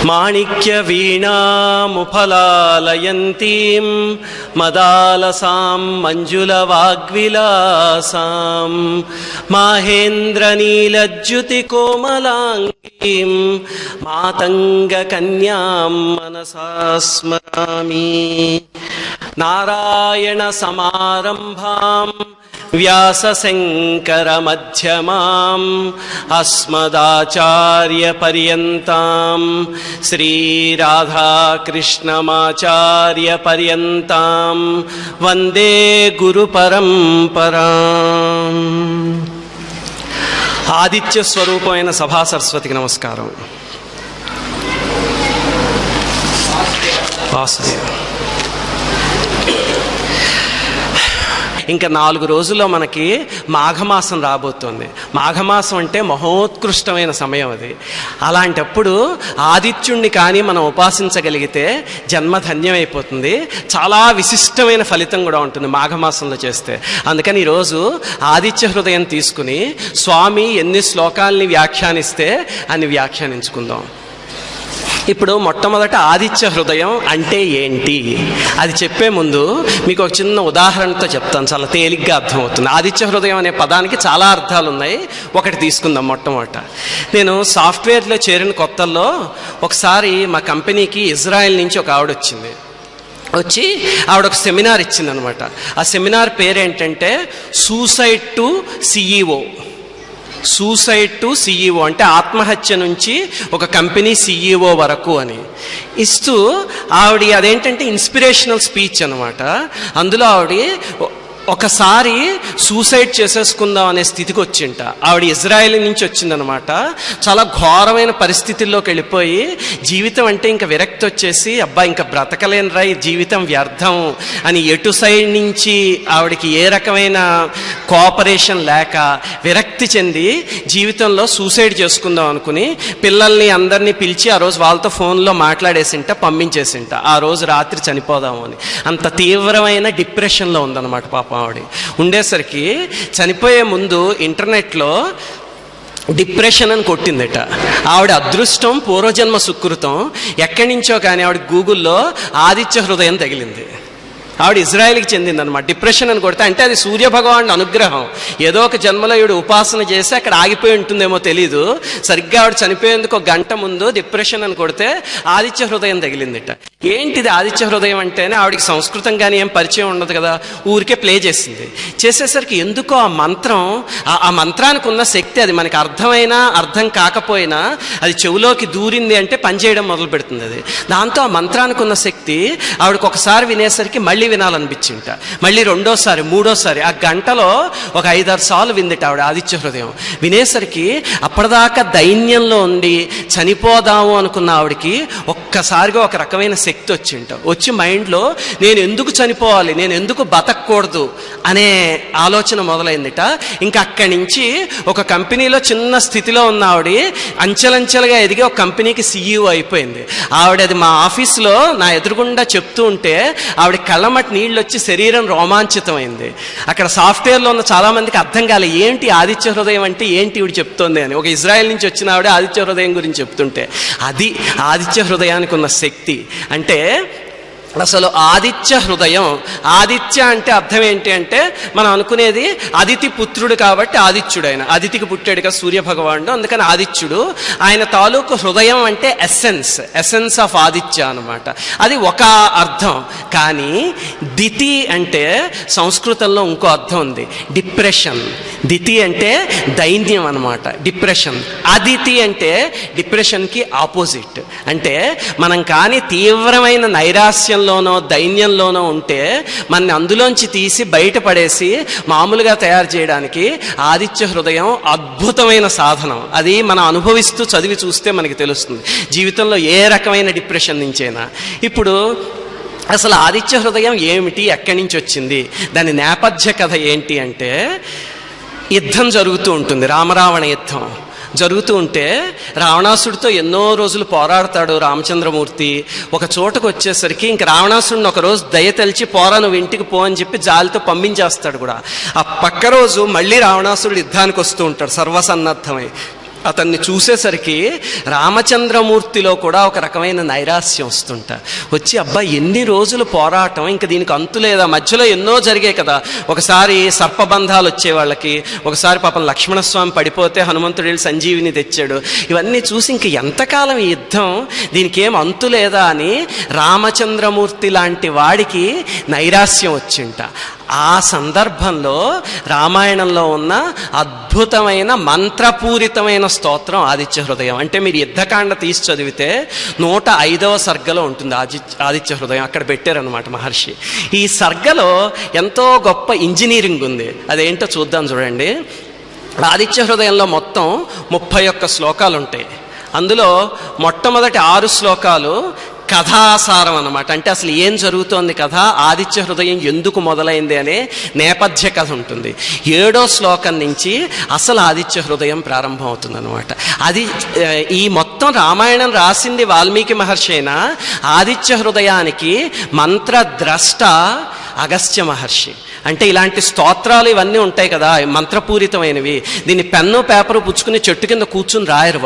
మాణిక్యవీణాముఫలాలయంతీం మదాలసాం మంజులవాగ్విలాసాం మాహేంద్రనీలజ్యుతికోమలాంగీం మాతంగకన్యాం మనసా స్మరామి. నారాయణ సమారంభాం వ్యాసశంకర మధ్యమాం అస్మదాచార్య పర్యంతాం శ్రీరాధాకృష్ణమాచార్య పర్యంతాం వందే గురు పరంపరాం. ఆదిత్య స్వరూపమైన సభా సరస్వతికి నమస్కారం. వాసుదేవ. ఇంకా 4 రోజుల్లో మనకి మాఘమాసం రాబోతోంది. మాఘమాసం అంటే మహోత్కృష్టమైన సమయం అది. అలాంటప్పుడు ఆదిత్యుణ్ణి కానీ మనం ఉపాసించగలిగితే జన్మధన్యమైపోతుంది. చాలా విశిష్టమైన ఫలితం కూడా ఉంటుంది మాఘమాసంలో చేస్తే. అందుకని ఈరోజు ఆదిత్య హృదయం తీసుకుని స్వామి ఎన్ని శ్లోకాల్ని వ్యాఖ్యానిస్తే అన్ని వ్యాఖ్యానించుకుందాం. ఇప్పుడు మొట్టమొదట ఆదిత్య హృదయం అంటే ఏంటి అది చెప్పే ముందు మీకు ఒక చిన్న ఉదాహరణతో చెప్తాను, చాలా తేలిగ్గా అర్థమవుతుంది. ఆదిత్య హృదయం అనే పదానికి చాలా అర్థాలు ఉన్నాయి. ఒకటి తీసుకుందాం. మొట్టమొదట నేను సాఫ్ట్వేర్లో చేరిన కొత్తల్లో ఒకసారి మా కంపెనీకి ఇజ్రాయెల్ నుంచి ఒక ఆవిడ వచ్చి ఆవిడ ఒక సెమినార్ ఇచ్చిందనమాట. ఆ సెమినార్ పేరేంటంటే suicide to CEO. Suicide to CEO అంటే ఆత్మహత్య నుంచి ఒక కంపెనీ సిఈఓ వరకు అని ఇస్తూ ఆవిడ అదేంటంటే ఇన్స్పిరేషనల్ స్పీచ్ అనమాట. అందులో ఆవిడ ఒకసారి సూసైడ్ చేసేసుకుందాం అనే స్థితికి వచ్చింట. ఆవిడ ఇజ్రాయెల్ నుంచి వచ్చిందనమాట. చాలా ఘోరమైన పరిస్థితుల్లోకి వెళ్ళిపోయి జీవితం అంటే ఇంకా విరక్తి వచ్చేసి అబ్బా ఇంకా బ్రతకలేనురా, ఈ జీవితం వ్యర్థం అని ఎటు సైడ్ నుంచి ఆవిడకి ఏ రకమైన కోఆపరేషన్ లేక విరక్తి చెంది జీవితంలో సూసైడ్ చేసుకుందాం అనుకుని పిల్లల్ని అందరినీ పిలిచి ఆ రోజు వాళ్ళతో ఫోన్లో మాట్లాడేసింట, పంపించేసింట. ఆ రోజు రాత్రి చనిపోదాము అని. అంత తీవ్రమైన డిప్రెషన్లో ఉందన్నమాట పాపం ఆవిడ. ఉండేసరికి చనిపోయే ముందు ఇంటర్నెట్లో డిప్రెషన్ అని కొట్టిందట. ఆవిడ అదృష్టం పూర్వజన్మ సుకృతం ఎక్కడి నుంచో కానీ ఆవిడ గూగుల్లో ఆదిత్య హృదయం తగిలింది. ఆవిడ ఇజ్రాయెల్కి చెందిందనమాట. డిప్రెషన్ అని కొడితే అంటే అది సూర్యభగవానుడి అనుగ్రహం. ఏదో ఒక జన్మలో ఈవిడ ఉపాసన చేసి అక్కడ ఆగిపోయి ఉంటుందేమో తెలీదు. సరిగ్గా ఆవిడ చనిపోయేందుకు ఒక గంట ముందు డిప్రెషన్ అని కొడితే ఆదిత్య హృదయం తగిలిందిట. ఏంటిది ఆదిత్య హృదయం అంటేనే ఆవిడకి సంస్కృతం కానీ ఏం పరిచయం ఉండదు కదా, ఊరికే ప్లే చేసింది. చేసేసరికి ఎందుకో ఆ మంత్రానికి ఉన్న శక్తి, అది మనకి అర్థమైనా అర్థం కాకపోయినా అది చెవులోకి దూరింది అంటే పనిచేయడం మొదలు పెడుతుంది. అది దాంతో ఆ మంత్రానికి ఉన్న శక్తి ఆవిడకి ఒకసారి వినేసరికి మళ్ళీ వినాలనిపించింట. మళ్ళీ రెండోసారి, మూడోసారి, ఆ గంటలో ఒక 5-6 సార్లు విందిట ఆవిడ ఆదిత్య హృదయం. వినేసరికి అప్పటిదాకా దైన్యంలో ఉండి చనిపోదాము అనుకున్న ఆవిడకి ఒక్కసారిగా ఒక రకమైన శక్తి వచ్చి మైండ్లో నేను ఎందుకు చనిపోవాలి, నేను ఎందుకు బతకూడదు అనే ఆలోచన మొదలైందిట. ఇంకా అక్కడి నుంచి ఒక కంపెనీలో చిన్న స్థితిలో ఉన్న ఆవిడ అంచెలంచెలుగా ఎదిగి ఒక కంపెనీకి సీఈఓ అయిపోయింది. ఆవిడ అది మా ఆఫీస్లో నా ఎదురుగుండా చెప్తూ ఉంటే ఆవిడ కళ్ళమటి నీళ్ళు వచ్చి శరీరం రోమాంచితమైంది. అక్కడ సాఫ్ట్వేర్లో ఉన్న చాలా మందికి అర్థం కాలే ఏంటి ఆదిత్య హృదయం అంటే ఏంటి ఇవిడ చెప్తోంది అని. ఒక ఇజ్రాయెల్ నుంచి వచ్చిన ఆవిడ ఆదిత్య హృదయం గురించి చెప్తుంటే అది ఆదిత్య హృదయానికి ఉన్న శక్తి. అంటే అసలు ఆదిత్య హృదయం, ఆదిత్య అంటే అర్థం ఏంటి అంటే మనం అనుకునేది అదితి పుత్రుడు కాబట్టి ఆదిత్యుడు. ఆయన అదితికి పుట్టాడుగా సూర్యభగవానుడు, అందుకని ఆదిత్యుడు. ఆయన తాలూకు హృదయం అంటే ఎసెన్స్ ఆఫ్ ఆదిత్య అనమాట. అది ఒక అర్థం. కానీ దితి అంటే సంస్కృతంలో ఇంకో అర్థం ఉంది, డిప్రెషన్. దితి అంటే దైన్యం అనమాట, డిప్రెషన్. అదితి అంటే డిప్రెషన్కి ఆపోజిట్. అంటే మనం కానీ తీవ్రమైన నైరాస్యంలోనో దైన్యంలోనో ఉంటే మనని అందులోంచి తీసి బయటపడేసి మామూలుగా తయారు చేయడానికి ఆదిత్య హృదయం అద్భుతమైన సాధనం. అది మనం అనుభవిస్తూ చదివి చూస్తే మనకి తెలుస్తుంది జీవితంలో ఏ రకమైన డిప్రెషన్ నుంచైనా. ఇప్పుడు అసలు ఆదిత్య హృదయం ఏమిటి, ఎక్కడి నుంచి వచ్చింది, దాని నేపథ్య కథ ఏంటి అంటే యుద్ధం జరుగుతూ ఉంటుంది, రామరావణ యుద్ధం జరుగుతూ ఉంటే రావణాసుడితో ఎన్నో రోజులు పోరాడతాడు రామచంద్రమూర్తి. ఒక చోటకు వచ్చేసరికి ఇంక రావణాసుడిని ఒకరోజు దయతలిచి పోరా నువ్వు ఇంటికి పో అని చెప్పి జాలితో పంపించేస్తాడు కూడా. ఆ పక్క రోజు మళ్ళీ రావణాసుడు యుద్ధానికి వస్తూ ఉంటాడు సర్వసన్నద్ధమై. అతన్ని చూసేసరికి రామచంద్రమూర్తిలో కూడా ఒక రకమైన నైరాస్యం వస్తుంట. వచ్చి అబ్బా ఎన్ని రోజులు పోరాటం, ఇంకా దీనికి అంతు లేదా, మధ్యలో ఎన్నో జరిగాయి కదా. ఒకసారి సర్పబంధాలు వచ్చే వాళ్ళకి, ఒకసారి పాపం లక్ష్మణస్వామి పడిపోతే హనుమంతుడు వెళ్ళి సంజీవిని తెచ్చాడు. ఇవన్నీ చూసి ఇంక ఎంతకాలం ఈ యుద్ధం, దీనికి ఏం అంతు లేదా అని రామచంద్రమూర్తి లాంటి వాడికి నైరాస్యం వచ్చింట. ఆ సందర్భంలో రామాయణంలో ఉన్న అద్భుతమైన మంత్రపూరితమైన స్తోత్రం ఆదిత్య హృదయం. అంటే మీరు యుద్ధకాండ తీసి చదివితే 105వ సర్గలో ఉంటుంది ఆదిత్య హృదయం. అక్కడ పెట్టారనమాట మహర్షి. ఈ సర్గలో ఎంతో గొప్ప ఇంజనీరింగ్ ఉంది. అదేంటో చూద్దాం చూడండి. ఆదిత్య హృదయంలో మొత్తం 31 శ్లోకాలు ఉంటాయి. అందులో మొట్టమొదటి 6 శ్లోకాలు కథాసారం అన్నమాట. అంటే అసలు ఏం జరుగుతోంది కథ, ఆదిత్య హృదయం ఎందుకు మొదలైంది అనే నేపథ్య కథ ఉంటుంది. 7వ శ్లోకం నుంచి అసలు ఆదిత్య హృదయం ప్రారంభం అవుతుంది అనమాట. అది ఈ మొత్తం రామాయణం రాసింది వాల్మీకి మహర్షి అయినా ఆదిత్య హృదయానికి మంత్రద్రష్ట అగస్త్య మహర్షి. అంటే ఇలాంటి స్తోత్రాలు ఇవన్నీ ఉంటాయి కదా, మంత్రపూరితమైనవి. దీన్ని పెన్ను పేపరు పుచ్చుకుని చెట్టు కింద కూర్చుని రాయరు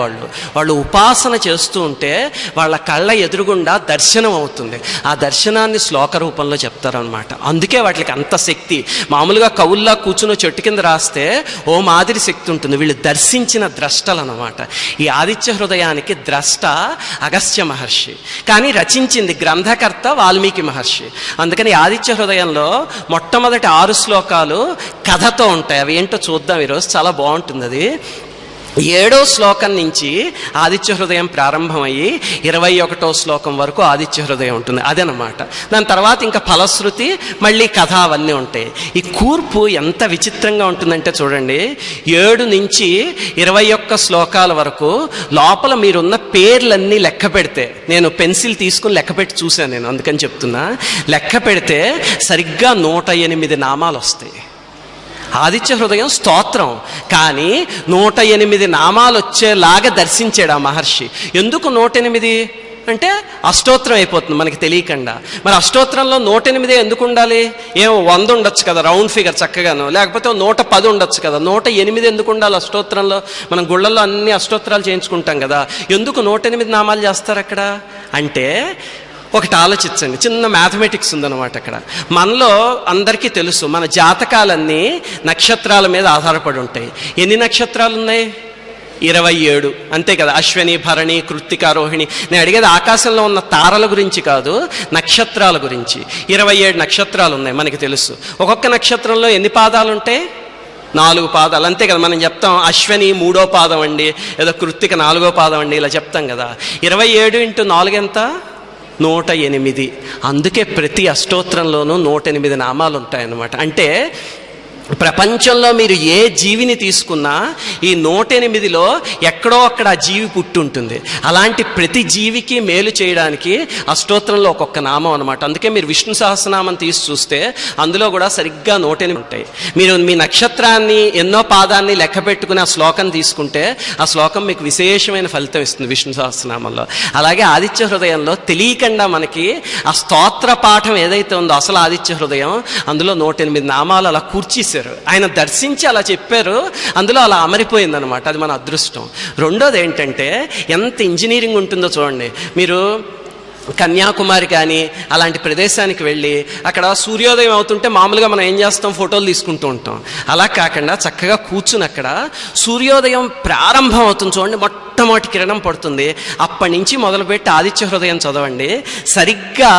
వాళ్ళు ఉపాసన చేస్తూ ఉంటే వాళ్ళ కళ్ళ ఎదురుగుండా దర్శనం అవుతుంది. ఆ దర్శనాన్ని శ్లోక రూపంలో చెప్తారనమాట. అందుకే వాటికి అంత శక్తి. మామూలుగా కవుల్లా కూర్చుని చెట్టు కింద రాస్తే ఓ మాదిరి శక్తి ఉంటుంది. వీళ్ళు దర్శించిన ద్రష్టలు అనమాట. ఈ ఆదిత్య హృదయానికి ద్రష్ట అగస్త్య మహర్షి, కానీ రచించింది గ్రంథకర్త వాల్మీకి మహర్షి. అందుకని ఆదిత్య హృదయంలో మొట్టమొదటి 6 శ్లోకాలు కథతో ఉంటాయి. అవి ఏంటో చూద్దాం ఈరోజు. చాలా బాగుంటుంది అది. 7వ శ్లోకం నుంచి ఆదిత్య హృదయం ప్రారంభమయ్యి 21వ శ్లోకం వరకు ఆదిత్య హృదయం ఉంటుంది. అదనమాట. దాని తర్వాత ఇంకా ఫలశ్రుతి, మళ్ళీ కథ, అవన్నీ ఉంటాయి. ఈ కూర్పు ఎంత విచిత్రంగా ఉంటుందంటే చూడండి, 7 నుంచి 21 శ్లోకాల వరకు లోపల మీరున్న పేర్లన్నీ లెక్క పెడితే, నేను పెన్సిల్ తీసుకుని లెక్క పెట్టి చూశాను నేను, అందుకని చెప్తున్నా, లెక్క పెడితే సరిగ్గా 108 నామాలు వస్తాయి. ఆదిత్య హృదయం స్తోత్రం, కానీ 108 నామాలు వచ్చేలాగా దర్శించాడు ఆ మహర్షి. ఎందుకు 108 అంటే అష్టోత్తరం అయిపోతుంది మనకి తెలియకుండా. మరి అష్టోత్తరంలో 108 ఎందుకు ఉండాలి? ఏమో 100 ఉండొచ్చు కదా, రౌండ్ ఫిగర్ చక్కగాను. లేకపోతే 110 ఉండొచ్చు కదా, 108 ఎందుకు ఉండాలి అష్టోత్తరంలో? మనం గుళ్ళల్లో అన్ని అష్టోత్తరాలు చేయించుకుంటాం కదా, ఎందుకు 108 నామాలు చేస్తారు అక్కడ అంటే? ఒకటి ఆలోచించండి, చిన్న మ్యాథమెటిక్స్ ఉందన్నమాట అక్కడ. మనలో అందరికీ తెలుసు మన జాతకాలన్నీ నక్షత్రాల మీద ఆధారపడి ఉంటాయి. ఎన్ని నక్షత్రాలు ఉన్నాయి? 27, అంతే కదా. అశ్విని, భరణి, కృత్తిక, రోహిణి. నేను అడిగేది ఆకాశంలో ఉన్న తారల గురించి కాదు, నక్షత్రాల గురించి. 27 నక్షత్రాలు ఉన్నాయి మనకి తెలుసు. ఒక్కొక్క నక్షత్రంలో ఎన్ని పాదాలు ఉంటాయి? 4 పాదాలు, అంతే కదా. మనం చెప్తాం అశ్విని 3వ పాదం అండి, ఏదో కృత్తిక 4వ పాదం అండి, ఇలా చెప్తాం కదా. 27 × 4 ఎంత? 108. అందుకే ప్రతి అష్టోత్తరంలోనూ 108 నామాలు ఉంటాయన్నమాట. అంటే ప్రపంచంలో మీరు ఏ జీవిని తీసుకున్నా ఈ 108లో ఎక్కడో అక్కడ ఆ జీవి పుట్టి ఉంటుంది. అలాంటి ప్రతి జీవికి మేలు చేయడానికి అష్టోత్తరంలో ఒక్కొక్క నామం అనమాట. అందుకే మీరు విష్ణు సహస్రనామం తీసి చూస్తే అందులో కూడా సరిగ్గా 108 ఉంటాయి. మీరు మీ నక్షత్రాన్ని ఎన్నో పాదాన్ని లెక్క పెట్టుకుని ఆ శ్లోకం తీసుకుంటే ఆ శ్లోకం మీకు విశేషమైన ఫలితం ఇస్తుంది విష్ణు సహస్రనామంలో. అలాగే ఆదిత్య హృదయంలో తెలియకుండా మనకి ఆ స్తోత్ర పాఠం ఏదైతే ఉందో అసలు ఆదిత్య హృదయం, అందులో 108 నామాలు అలా కూర్చేశారు. ఆయన దర్శించి అలా చెప్పారు, అందులో అలా అమరిపోయిందనమాట. అది మన అదృష్టం. రెండోది ఏంటంటే ఎంత ఇంజనీరింగ్ ఉంటుందో చూడండి. మీరు కన్యాకుమారి కానీ అలాంటి ప్రదేశానికి వెళ్ళి అక్కడ సూర్యోదయం అవుతుంటే మామూలుగా మనం ఏం చేస్తాం, ఫోటోలు తీసుకుంటూ ఉంటాం. అలా కాకుండా చక్కగా కూర్చుని అక్కడ సూర్యోదయం ప్రారంభం అవుతుంది చూడండి, మొట్టమొదటి కిరణం పడుతుంది. అప్పటి నుంచి మొదలుపెట్టి ఆదిత్య హృదయం చదవండి. సరిగ్గా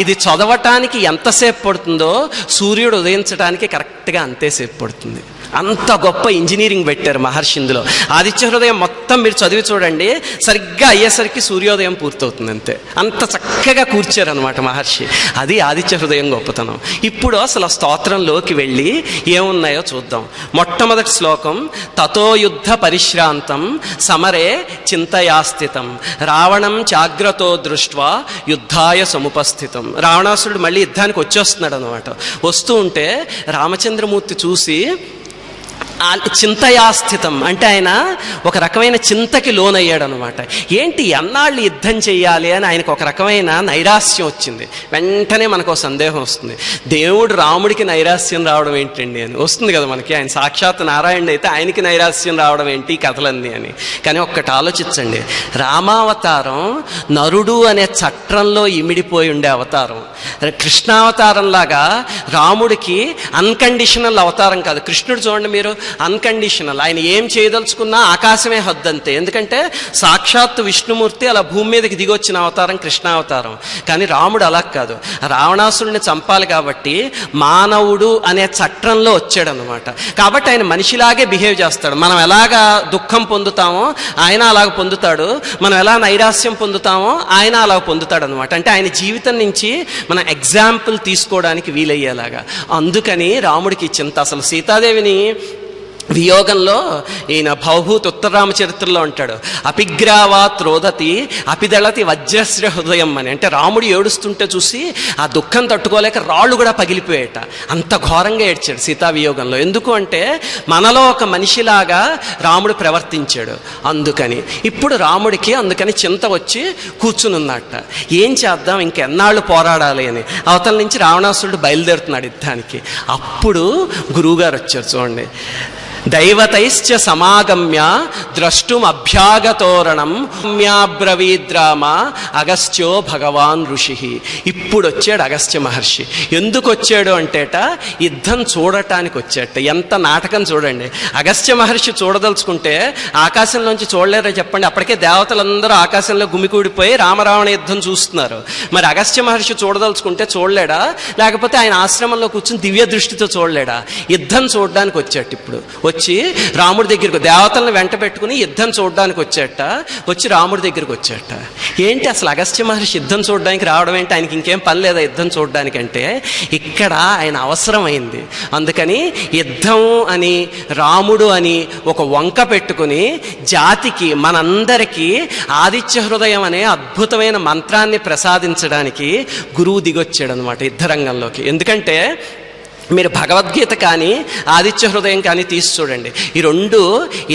ఇది చదవటానికి ఎంతసేపు పడుతుందో సూర్యుడు ఉదయించడానికి కరెక్ట్గా అంతేసేపు పడుతుంది. అంత గొప్ప ఇంజనీరింగ్ పెట్టారు మహర్షి ఇందులో. ఆదిత్య హృదయం మొత్తం మీరు చదివి చూడండి, సరిగ్గా అయ్యేసరికి సూర్యోదయం పూర్తవుతుంది అంతే. అంత చక్కగా కూర్చారనమాట మహర్షి. అది ఆదిత్య హృదయం గొప్పతనం. ఇప్పుడు అసలు స్తోత్రంలోకి వెళ్ళి ఏమున్నాయో చూద్దాం. మొట్టమొదటి శ్లోకం, తతో యుద్ధ పరిశ్రాంతం సమరే చింతయాస్థితం రావణం చాగ్రతో దృష్ట్వా యుద్ధాయ సముపస్థితం. రావణాసురుడు మళ్ళీ యుద్ధానికి వచ్చేస్తున్నాడు అనమాట. వస్తూ ఉంటే రామచంద్రమూర్తి చూసి చింతయాస్థితం అంటే ఆయన ఒక రకమైన చింతకి లోనయ్యాడు అనమాట. ఏంటి ఎన్నాళ్ళు యుద్ధం చెయ్యాలి అని ఆయనకు ఒక రకమైన నైరాస్యం వచ్చింది. వెంటనే మనకు ఒక సందేహం వస్తుంది, దేవుడు రాముడికి నైరాస్యం రావడం ఏంటండి అని వస్తుంది కదా మనకి. ఆయన సాక్షాత్ నారాయణుడు అయితే ఆయనకి నైరాస్యం రావడం ఏంటి ఈ కథలన్నీ అని. కానీ ఒక్కటి ఆలోచించండి, రామావతారం నరుడు అనే చట్రంలో ఇమిడిపోయి ఉండే అవతారం. కృష్ణావతారంలాగా రాముడికి అన్కండిషనల్ అవతారం కాదు. కృష్ణుడు చూడండి మీరు, అన్కండిషనల్. ఆయన ఏం చేయదలుచుకున్నా ఆకాశమే హద్దంతే. ఎందుకంటే సాక్షాత్తు విష్ణుమూర్తి అలా భూమి మీదకి దిగొచ్చిన అవతారం కృష్ణావతారం. కానీ రాముడు అలా కాదు, రావణాసురుడిని చంపాలి కాబట్టి మానవుడు అనే చట్రంలో వచ్చాడు అనమాట. కాబట్టి ఆయన మనిషిలాగే బిహేవ్ చేస్తాడు. మనం ఎలాగా దుఃఖం పొందుతామో ఆయన అలాగ పొందుతాడు, మనం ఎలా నైరాస్యం పొందుతామో ఆయన అలాగ పొందుతాడు అనమాట. అంటే ఆయన జీవితం నుంచి మనం ఎగ్జాంపుల్ తీసుకోవడానికి వీలయ్యేలాగా. అందుకని రాముడికి చింత. అసలు సీతాదేవిని వియోగంలో ఈయన భవభూత ఉత్తరరామచరిత్రలో ఉంటాడు, అపిగ్రావాత్ రోదతి అపిదళతి వజ్రశ్ర హృదయం అని. అంటే రాముడు ఏడుస్తుంటే చూసి ఆ దుఃఖం తట్టుకోలేక రాళ్ళు కూడా పగిలిపోయేట. అంత ఘోరంగా ఏడ్చాడు సీతా వియోగంలో. ఎందుకు అంటే మనలో ఒక మనిషిలాగా రాముడు ప్రవర్తించాడు. అందుకని ఇప్పుడు రాముడికి అందుకని చింత వచ్చి కూర్చునున్నట్ట. ఏం చేద్దాం, ఇంకెన్నాళ్ళు పోరాడాలి అని. అవతల నుంచి రావణాసురుడు బయలుదేరుతున్నాడు యుద్ధానికి. అప్పుడు గురువుగారు వచ్చారు చూడండి. దైవతైశ్చ సమాగమ్య ద్రష్టుం అభ్యాగతోరణం మ్యాబ్రవీద్రామ అగస్త్యో భగవాన్ ఋషి. ఇప్పుడు వచ్చాడు అగస్త్య మహర్షి. ఎందుకు వచ్చాడు అంటేట యుద్ధం చూడటానికి వచ్చాట. ఎంత నాటకం చూడండి. అగస్త్య మహర్షి చూడదలుచుకుంటే ఆకాశంలోంచి చూడలేరా చెప్పండి? అప్పటికే దేవతలందరూ ఆకాశంలో గుమికూడిపోయి రామరావణ యుద్ధం చూస్తున్నారు. మరి అగస్త్య మహర్షి చూడదలుచుకుంటే చూడలేడా? లేకపోతే ఆయన ఆశ్రమంలో కూర్చుని దివ్య దృష్టితో చూడలేడా? యుద్ధం చూడడానికి వచ్చాట. ఇప్పుడు వచ్చి రాముడి దగ్గరికి, దేవతలను వెంట పెట్టుకుని యుద్ధం చూడడానికి వచ్చాట. వచ్చి రాముడి దగ్గరికి వచ్చాట. ఏంటి అసలు అగస్త్య మహర్షి యుద్ధం చూడడానికి రావడం ఏంటి? ఆయనకి ఇంకేం పని లేదా యుద్ధం చూడడానికి? అంటే ఇక్కడ ఆయన అవసరమైంది. అందుకని యుద్ధం అని రాముడు అని ఒక వంక పెట్టుకుని జాతికి మనందరికీ ఆదిత్య హృదయం అనే అద్భుతమైన మంత్రాన్ని ప్రసాదించడానికి గురువు దిగొచ్చాడు అనమాట యుద్ధరంగంలోకి. ఎందుకంటే మీరు భగవద్గీత కానీ ఆదిత్య హృదయం కానీ తీసి చూడండి, ఈ రెండు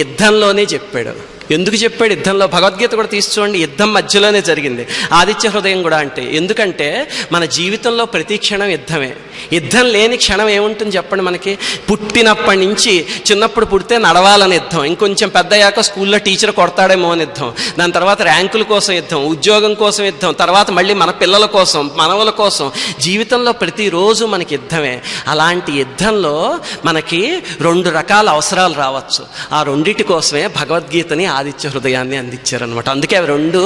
యుద్ధంలోనే చెప్పాడు. ఎందుకు చెప్పాడు యుద్ధంలో? భగవద్గీత కూడా తీసి చూడండి, యుద్ధం మధ్యలోనే జరిగింది. ఆదిత్య హృదయం కూడా అంటే ఎందుకంటే మన జీవితంలో ప్రతి క్షణం యుద్ధమే. యుద్ధం లేని క్షణం ఏముంటుంది చెప్పండి మనకి? పుట్టినప్పటి నుంచి, చిన్నప్పుడు పుడితే నడవాలని యుద్ధం, ఇంకొంచెం పెద్ద అయ్యాక స్కూల్లో టీచర్ కొడతాడేమో అని యుద్ధం, దాని తర్వాత ర్యాంకుల కోసం యుద్ధం, ఉద్యోగం కోసం యుద్ధం, తర్వాత మళ్ళీ మన పిల్లల కోసం, మనవల కోసం, జీవితంలో ప్రతిరోజు మనకి యుద్ధమే. అలాంటి యుద్ధంలో మనకి రెండు రకాల అవసరాలు రావచ్చు. ఆ రెండిటి కోసమే భగవద్గీతని ఆదిత్య హృదయాన్ని అందించారనమాట. అందుకే అవి రెండు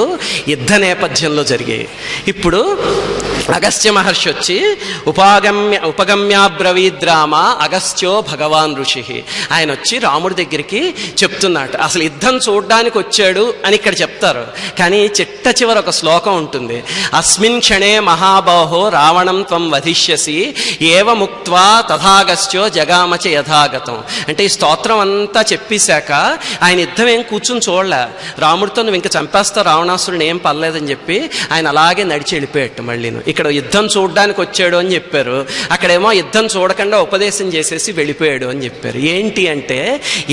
యుద్ధ నేపథ్యంలో జరిగాయి. ఇప్పుడు అగస్త్య మహర్షి వచ్చి ఉపగమ్యాబ్రవీద్రామ అగస్త్యో భగవాన్ ఋషి. ఆయన వచ్చి రాముడి దగ్గరికి చెప్తున్నట్టు అసలు యుద్ధం చూడడానికి వచ్చాడు అని ఇక్కడ చెప్తారు. కానీ చిట్ట చివర ఒక శ్లోకం ఉంటుంది, అస్మిన్ క్షణే మహాబాహో రావణం త్వం వధిష్యసి ఏవ ముక్త్వా తథాగస్త్యో జగామచ యథాగతం. అంటే ఈ స్తోత్రం అంతా చెప్పేశాక ఆయన యుద్ధం ఏం కూర్చుని చూడలే. రాముడితో నువ్వు ఇంకా చంపేస్తావు రావణాసురుని, ఏం పర్లేదని చెప్పి ఆయన అలాగే నడిచి వెళ్ళిపోయాడు. మళ్ళీ ఇక్కడ యుద్ధం చూడడానికి వచ్చాడు అని చెప్పారు, అక్కడేమో యుద్ధం చూడకుండా ఉపదేశం చేసేసి వెళ్ళిపోయాడు అని చెప్పారు. ఏంటి అంటే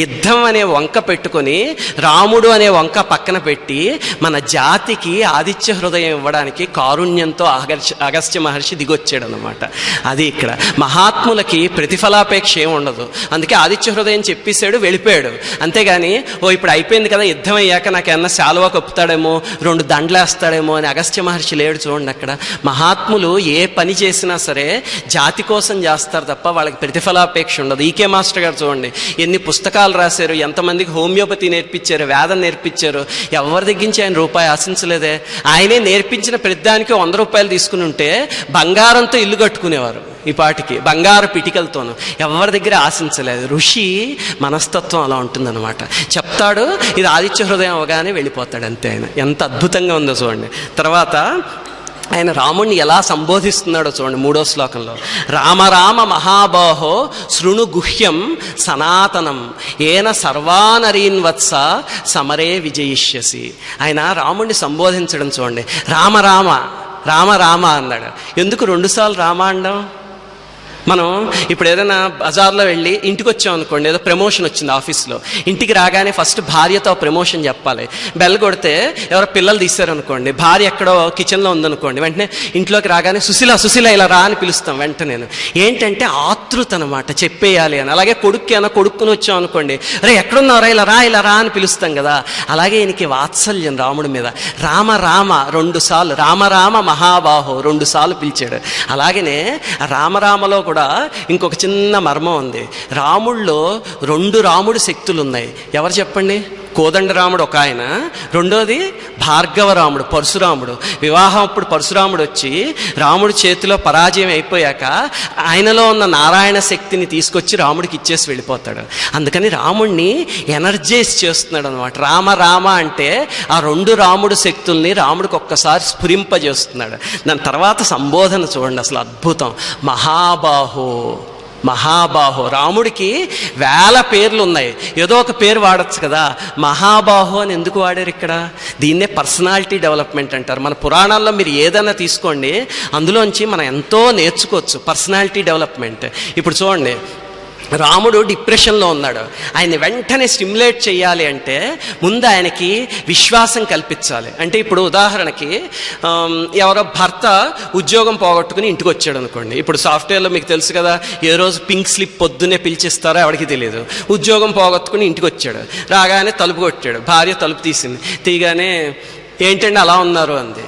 యుద్ధం అనే వంక పెట్టుకొని రాముడు అనే వంక పక్కన పెట్టి మన జాతికి ఆదిత్య హృదయం ఇవ్వడానికి కారుణ్యంతో అగస్త్య మహర్షి దిగొచ్చాడు అనమాట. అది ఇక్కడ మహాత్ములకి ప్రతిఫలాపేక్ష ఏమి ఉండదు. అందుకే ఆదిత్య హృదయం చెప్పేశాడు, వెళ్ళిపోయాడు. అంతేగాని ఓ ఇప్పుడు అయిపోయింది కదా యుద్ధం అయ్యాక నాకేమన్నా శాలువా కప్పుతాడేమో, రెండు దండలేస్తాడేమో అని అగస్త్య మహర్షి లేడు. చూడండి అక్కడ మహాత్ములు ఏ పని చేసినా సరే జాతి కోసం చేస్తారు తప్ప వాళ్ళకి ప్రతిఫలాపేక్ష ఉండదు. ఈకే మాస్టర్ గారు చూడండి ఎన్ని పుస్తకాలు రాశారు, ఎంతమందికి హోమియోపతి నేర్పించారు, వేదం నేర్పించారు. ఎవరి దగ్గరించి ఆయన రూపాయి ఆశించలేదే. ఆయనే నేర్పించిన ప్రతిదానికి 100 రూపాయలు తీసుకుని ఉంటే బంగారంతో ఇల్లు కట్టుకునేవారు. ఈ పాటికి బంగారు పిటికలతోనూ ఎవరి దగ్గర ఆశించలేదు. ఋషి మనస్తత్వం అలా ఉంటుందన్నమాట. చెప్తాడు, ఇది ఆదిత్య హృదయం అవగానే వెళ్ళిపోతాడు అంతే. ఆయన ఎంత అద్భుతంగా ఉందో చూడండి. తర్వాత ఆయన రాముణ్ణి ఎలా సంబోధిస్తున్నాడో చూడండి 3వ శ్లోకంలో, రామ రామ మహాబాహో శృణు గుహ్యం సనాతనం ఏన సర్వానరీన్ వత్స సమరే విజయిష్యసి. ఆయన రాముణ్ణి సంబోధించడం చూడండి, రామ రామ రామ రామ అన్నాడు. ఎందుకు 2 సార్లు రామ అండం? మనం ఇప్పుడు ఏదైనా బజార్లో వెళ్ళి ఇంటికి వచ్చాం అనుకోండి, ఏదో ప్రమోషన్ వచ్చింది ఆఫీస్లో, ఇంటికి రాగానే ఫస్ట్ భార్యతో ప్రమోషన్ చెప్పాలి. బెల్ కొడితే ఎవరో పిల్లలు తీశారనుకోండి, భార్య ఎక్కడో కిచెన్లో ఉందనుకోండి, వెంటనే ఇంట్లోకి రాగానే సుశీల సుశీల ఇలా రా అని పిలుస్తాం వెంటనే. నేను ఏంటంటే ఆతృత అనమాట, చెప్పేయాలి అని. అలాగే కొడుక్కుని వచ్చాం అనుకోండి, అరే ఎక్కడున్నారా, ఇలా రా అని పిలుస్తాం కదా. అలాగే ఈయనకి వాత్సల్యం రాముడి మీద. రామ రామ 2 సార్లు, రామ రామ మహాబాహో 2 సార్లు పిలిచాడు. అలాగనే రామరామలో కూడా ఇంకొక చిన్న మర్మం ఉంది. రాముళ్ళో 2 రాముడి శక్తులు ఉన్నాయి. ఎవరు చెప్పండి? కోదండరాముడు ఒక ఆయన, రెండోది భార్గవరాముడు పరశురాముడు. వివాహం అప్పుడు పరశురాముడు వచ్చి రాముడి చేతిలో పరాజయం అయిపోయాక ఆయనలో ఉన్న నారాయణ శక్తిని తీసుకొచ్చి రాముడికి ఇచ్చేసి వెళ్ళిపోతాడు. అందుకని రాముడిని ఎనర్జైజ్ చేస్తున్నాడు అనమాట. రామ రామ అంటే ఆ 2 రాముడు శక్తుల్ని రాముడికి ఒక్కసారి స్ఫురింపజేస్తున్నాడు. దాని తర్వాత సంబోధన చూడండి, అసలు అద్భుతం. మహాబాహో రాముడికి 1000 పేర్లు ఉన్నాయి, ఏదో ఒక పేరు వాడచ్చు కదా. మహాబాహు అని ఎందుకు వాడారు ఇక్కడ? దీన్నే పర్సనాలిటీ డెవలప్మెంట్ అంటారు. మన పురాణాల్లో మీరు ఏదైనా తీసుకోండి, అందులోంచి మనం ఎంతో నేర్చుకోవచ్చు. Personality development. ఇప్పుడు చూడండి, రాముడు డిప్రెషన్లో ఉన్నాడు. ఆయన్ని వెంటనే స్టిమ్యులేట్ చేయాలి అంటే ముందు ఆయనకి విశ్వాసం కల్పించాలి. అంటే ఇప్పుడు ఉదాహరణకి ఎవరో భర్త ఉద్యోగం పోగొట్టుకుని ఇంటికి వచ్చాడు అనుకోండి. ఇప్పుడు సాఫ్ట్వేర్లో మీకు తెలుసు కదా, ఏ రోజు పింక్ స్లిప్ పొద్దున్నే పిలిచిస్తారో ఎవరికి తెలియదు. ఉద్యోగం పోగొట్టుకుని ఇంటికి వచ్చాడు. రాగానే తలుపు కొట్టాడు. భార్య తలుపు తీసింది. తీగానే ఏంటండి అలా ఉన్నారు అంది.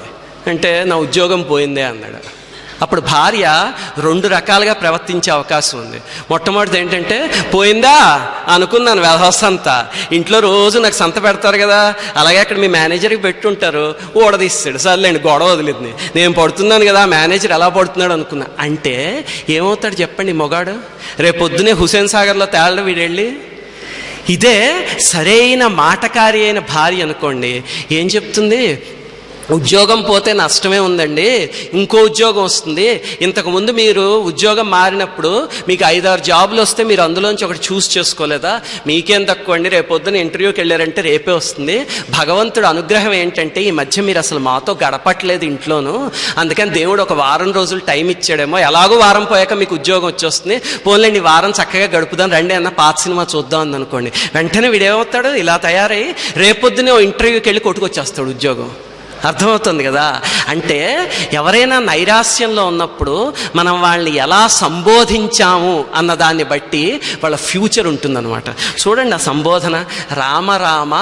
అంటే నా ఉద్యోగం పోయిందే అన్నాడు. అప్పుడు భార్య 2 రకాలుగా ప్రవర్తించే అవకాశం ఉంది. మొట్టమొదటిది ఏంటంటే, పోయిందా అనుకున్నాను వ్యవస్థంతా, ఇంట్లో రోజు నాకు సంత పెడతారు కదా, అలాగే అక్కడ మీ మేనేజర్కి పెట్టుంటారు, ఓడదీస్తాడు, సర్లేండి గొడవ వదిలింది, నేను పడుతున్నాను కదా, మేనేజర్ ఎలా పడుతున్నాడు అనుకున్నా. అంటే ఏమవుతాడు చెప్పండి మొగాడు? రేపొద్దునే హుసేన్ సాగర్లో తేలడం వీడెళ్ళి. ఇదే సరైన మాటకారి అయిన భార్య అనుకోండి, ఏం చెప్తుంది? ఉద్యోగం పోతే నష్టమే ఉందండి, ఇంకో ఉద్యోగం వస్తుంది. ఇంతకుముందు మీరు ఉద్యోగం మారినప్పుడు మీకు 5-6 జాబులు వస్తే మీరు అందులోంచి ఒకటి చూస్ చేసుకోలేదా? మీకేం తక్కువ అండి, రేపొద్దున ఇంటర్వ్యూకి వెళ్ళారంటే రేపే వస్తుంది. భగవంతుడు అనుగ్రహం ఏంటంటే ఈ మధ్య మీరు అసలు మాతో గడపట్లేదు ఇంట్లోనూ, అందుకని దేవుడు ఒక వారం రోజులు టైం ఇచ్చాడేమో, ఎలాగో వారం పోయాక మీకు ఉద్యోగం వచ్చేస్తుంది, పోన్లేండి వారం చక్కగా గడుపుదాం రండి అన్న పాత సినిమా చూద్దాం అని అనుకోండి. వెంటనే వీడేమవుతాడు? ఇలా తయారై రేపొద్దునే ఇంటర్వ్యూకి వెళ్ళి కొట్టుకొచ్చేస్తాడు ఉద్యోగం. అర్థమవుతుంది కదా? అంటే ఎవరైనా నైరాస్యంలో ఉన్నప్పుడు మనం వాళ్ళని ఎలా సంబోధించాము అన్న దాన్ని బట్టి వాళ్ళ ఫ్యూచర్ ఉంటుందన్నమాట. చూడండి ఆ సంబోధన, రామ రామ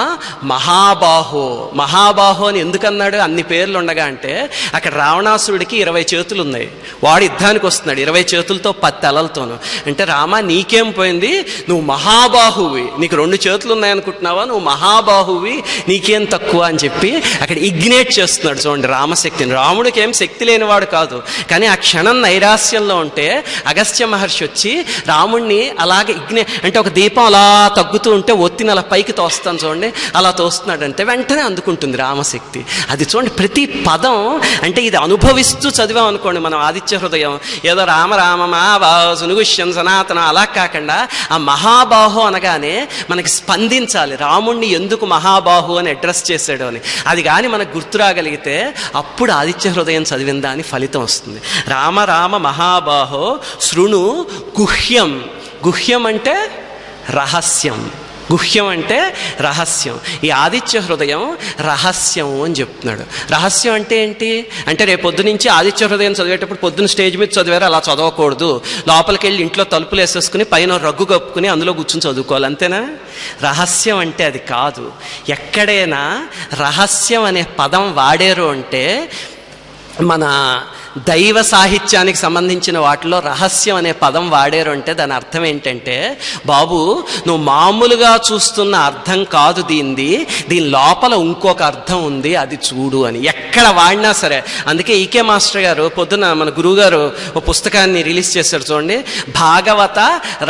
మహాబాహో అని ఎందుకన్నాడు? అన్ని పేర్లు ఉండగా అంటే అక్కడ రావణాసురుడికి 20 చేతులు ఉన్నాయి, వాడు యుద్ధానికి వస్తున్నాడు 20 చేతులతో 10 తలలతోనూ. అంటే రామ నీకేం పోయింది, నువ్వు మహాబాహువి, నీకు 2 చేతులు ఉన్నాయనుకుంటున్నావా, నువ్వు మహాబాహువి, నీకేం తక్కువ అని చెప్పి అక్కడ ఇగ్నేట్ చేస్తున్నాడు. చూడండి రామశక్తిని. రాముడికి ఏం శక్తి లేనివాడు కాదు, కానీ ఆ క్షణం నైరాస్యంలో ఉంటే అగస్త్య మహర్షి వచ్చి రాముణ్ణి అలాగే అంటే ఒక దీపం అలా తగ్గుతూ ఉంటే ఒత్తిని అలా పైకి తోస్తాను చూడండి, అలా తోస్తున్నాడు అంటే వెంటనే అందుకుంటుంది రామశక్తి. అది చూడండి ప్రతి పదం, అంటే ఇది అనుభవిస్తూ చదివాం అనుకోండి మనం ఆదిత్య హృదయం, ఏదో రామ రామ సునుగుష్యం సనాతన అలా కాకుండా ఆ మహాబాహు అనగానే మనకి స్పందించాలి, రాముణ్ణి ఎందుకు మహాబాహు అని అడ్రస్ చేశాడు అని. అది కానీ మనకు గుర్తు రాగలిగితే అప్పుడు ఆదిత్య హృదయం చదివిందా అని ఫలితం వస్తుంది. రామ రామ మహాబాహో శృణు గుహ్యం. గుహ్యం అంటే రహస్యం, గుహ్యం అంటే రహస్యం. ఈ ఆదిత్య హృదయం రహస్యం అని చెప్తున్నాడు. రహస్యం అంటే ఏంటి అంటే, రేపొద్దు నుంచి ఆదిత్య హృదయం చదివేటప్పుడు పొద్దున్న స్టేజ్ మీద చదివారు అలా చదవకూడదు, లోపలికి వెళ్ళి ఇంట్లో తలుపులు వేసేసుకుని పైన రగ్గు కప్పుకుని అందులో కూర్చుని చదువుకోవాలి, అంతేనా? రహస్యం అంటే అది కాదు. ఎక్కడైనా రహస్యం అనే పదం వాడారు అంటే మన దైవ సాహిత్యానికి సంబంధించిన వాటిలో రహస్యం అనే పదం వాడారు అంటే దాని అర్థం ఏంటంటే, బాబు నువ్వు మామూలుగా చూస్తున్న అర్థం కాదు దీని లోపల ఇంకొక అర్థం ఉంది, అది చూడు అని ఎక్కడ వాడినా సరే. అందుకే ఈకే మాస్టర్ గారు పొద్దున మన గురువు గారు ఒక పుస్తకాన్ని రిలీజ్ చేశారు చూడండి, భాగవత